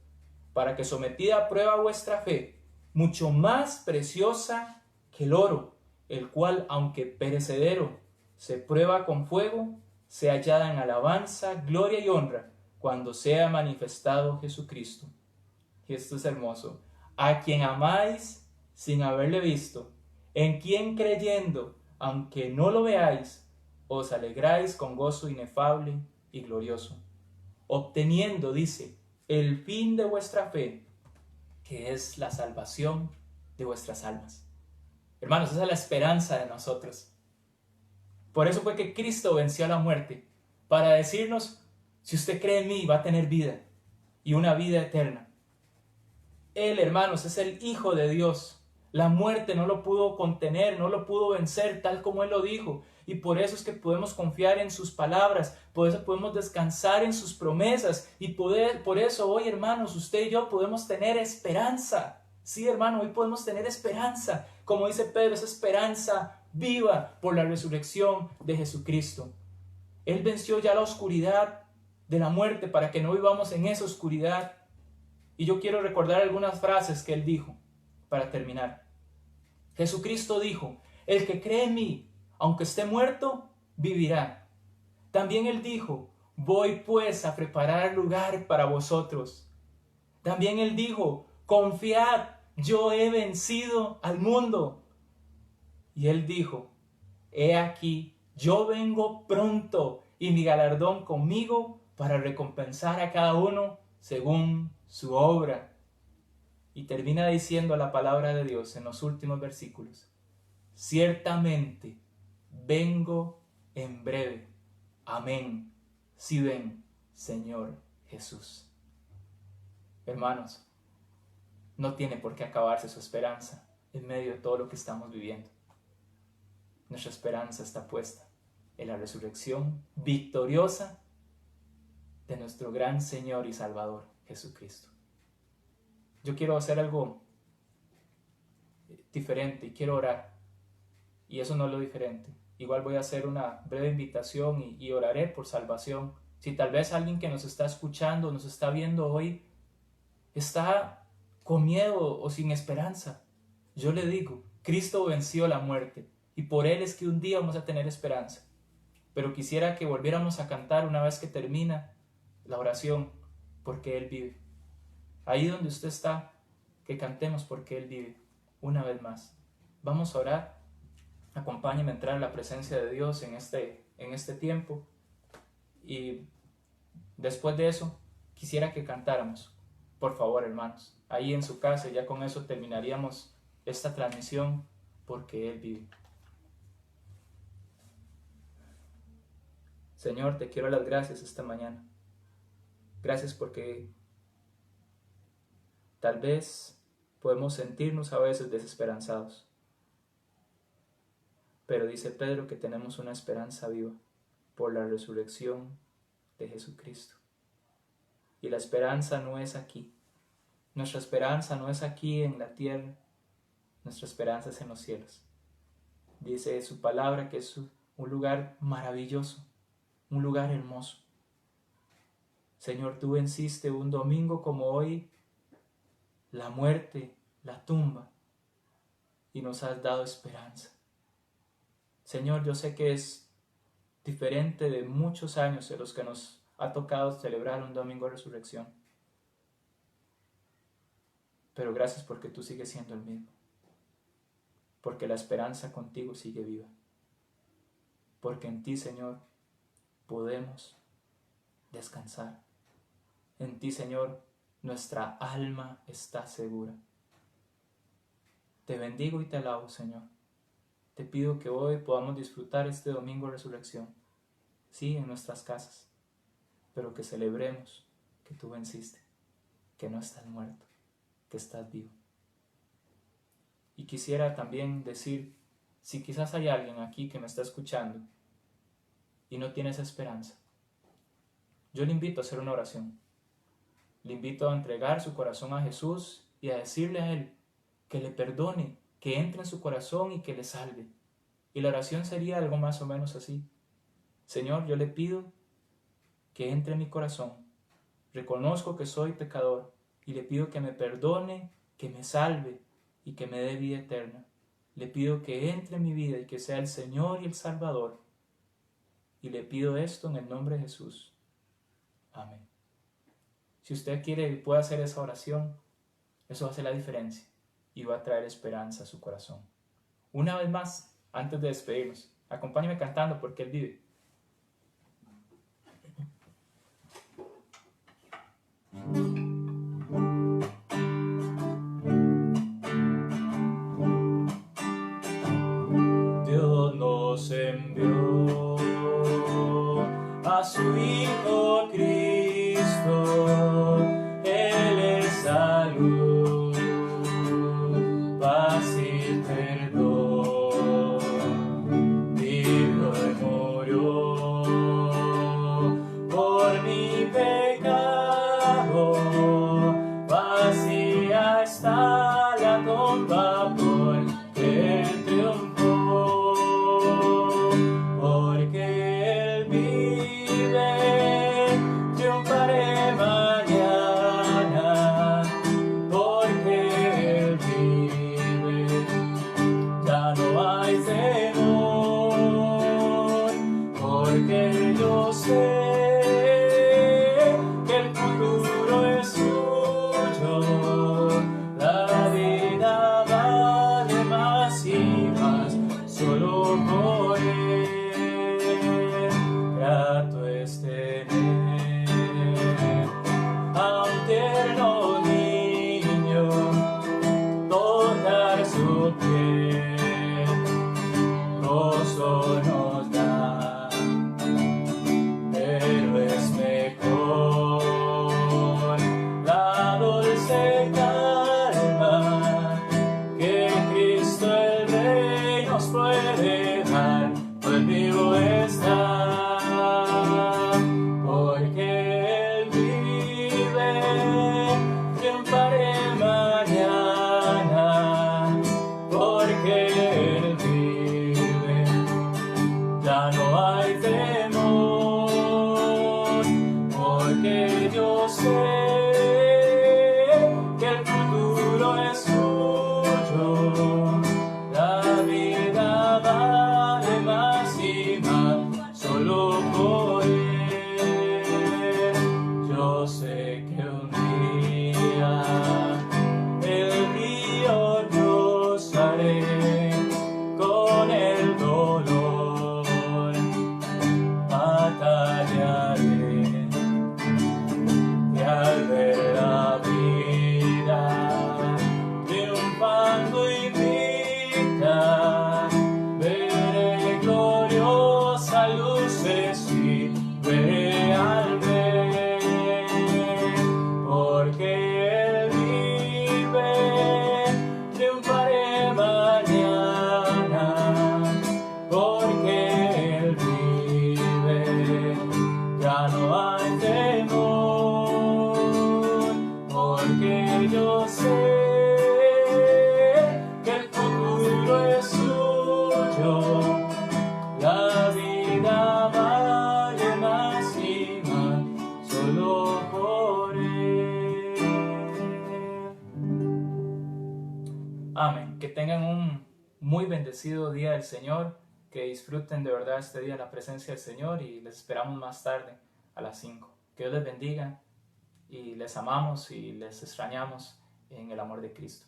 para que sometida a prueba vuestra fe, mucho más preciosa que el oro, el cual, aunque perecedero, se prueba con fuego, sea hallada en alabanza, gloria y honra, cuando sea manifestado Jesucristo. Y esto es hermoso. A quien amáis sin haberle visto, en quien creyendo, aunque no lo veáis, os alegráis con gozo inefable y glorioso, obteniendo, dice, el fin de vuestra fe, que es la salvación de vuestras almas. Hermanos, esa es la esperanza de nosotros. Por eso fue que Cristo venció a la muerte, para decirnos, si usted cree en mí, va a tener vida, y una vida eterna. Él, hermanos, es el Hijo de Dios. La muerte no lo pudo contener, no lo pudo vencer, tal como Él lo dijo. Y por eso es que podemos confiar en sus palabras, por eso podemos descansar en sus promesas. Y por eso hoy, hermanos, usted y yo podemos tener esperanza. Sí, hermano, hoy podemos tener esperanza. Como dice Pedro, esa esperanza viva por la resurrección de Jesucristo. Él venció ya la oscuridad de la muerte para que no vivamos en esa oscuridad. Y yo quiero recordar algunas frases que Él dijo para terminar. Jesucristo dijo, el que cree en mí, aunque esté muerto, vivirá. También Él dijo, voy pues a preparar lugar para vosotros. También Él dijo, confiad, yo he vencido al mundo. Y Él dijo, he aquí, yo vengo pronto y mi galardón conmigo para recompensar a cada uno según su obra. Y termina diciendo la palabra de Dios en los últimos versículos. Ciertamente vengo en breve. Amén. Si ven, Señor Jesús. Hermanos, no tiene por qué acabarse su esperanza en medio de todo lo que estamos viviendo. Nuestra esperanza está puesta en la resurrección victoriosa de nuestro gran Señor y Salvador, Jesucristo. Yo quiero hacer algo diferente y quiero orar. Y eso no es lo diferente. Igual voy a hacer una breve invitación y oraré por salvación. Si tal vez alguien que nos está escuchando, nos está viendo hoy, está con miedo o sin esperanza, yo le digo, Cristo venció la muerte y por Él es que un día vamos a tener esperanza. Pero quisiera que volviéramos a cantar una vez que termina la oración, porque Él vive. Ahí donde usted está, que cantemos porque Él vive. Una vez más. Vamos a orar. Acompáñeme a entrar en la presencia de Dios en este tiempo. Y después de eso, quisiera que cantáramos. Por favor, hermanos. Ahí en su casa, ya con eso terminaríamos esta transmisión, porque Él vive. Señor, te quiero dar las gracias esta mañana. Gracias porque tal vez podemos sentirnos a veces desesperanzados. Pero dice Pedro que tenemos una esperanza viva por la resurrección de Jesucristo. Y la esperanza no es aquí. Nuestra esperanza no es aquí en la tierra. Nuestra esperanza es en los cielos. Dice su palabra que es un lugar maravilloso, un lugar hermoso. Señor, tú venciste un domingo como hoy la muerte, la tumba, y nos has dado esperanza. Señor, yo sé que es diferente de muchos años en los que nos ha tocado celebrar un domingo de resurrección. Pero gracias porque tú sigues siendo el mismo. Porque la esperanza contigo sigue viva. Porque en ti, Señor, podemos descansar. En ti, Señor, nuestra alma está segura. Te bendigo y te alabo, Señor. Te pido que hoy podamos disfrutar este domingo de resurrección. Sí, en nuestras casas. Pero que celebremos que tú venciste, que no estás muerto, que estás vivo. Y quisiera también decir, si quizás hay alguien aquí que me está escuchando y no tiene esa esperanza, yo le invito a hacer una oración. Le invito a entregar su corazón a Jesús y a decirle a Él que le perdone, que entre en su corazón y que le salve. Y la oración sería algo más o menos así: Señor, yo le pido que entre en mi corazón. Reconozco que soy pecador y le pido que me perdone, que me salve y que me dé vida eterna. Le pido que entre en mi vida y que sea el Señor y el Salvador. Y le pido esto en el nombre de Jesús. Amén. Si usted quiere y puede hacer esa oración, eso va a hacer la diferencia y va a traer esperanza a su corazón. Una vez más, antes de despedirnos, acompáñeme cantando porque Él vive. Dios nos envió a su Hijo Cristo, Él es salud, paz y perdón, vivió y murió por mi pecado, vacía está la tumba porque Él triunfó, porque Él vive, triunfaré mañana, porque Él vive, ya no hay temor, porque yo sé que el futuro es suyo, la vida vale más y más solo por Él. Grato es tener a un tierno niño, tocar su piel, gozo nos da, pero es mejor la dulce calma que Cristo el Rey nos puede dar, pues vivo está, porque Él vive, triunfaré mañana, porque Él vive, ya no hay temor, porque yo sé que el futuro es suyo, la vida vale más y más solo por Él. Yo sé que un día el río cruzaré con el dolor, batallaré y al ver la vida triunfando invicta, veré gloriosa luces y veré al Rey, porque Él vive, triunfaré mañana, porque Él vive, ya no hay temor, porque yo sé que el futuro es suyo, la vida vale más y más solo por Él. Amén. Que tengan un muy bendecido día del Señor, que disfruten de verdad este día en la presencia del Señor y les esperamos más tarde a las 5. Que Dios les bendiga y les amamos y les extrañamos en el amor de Cristo.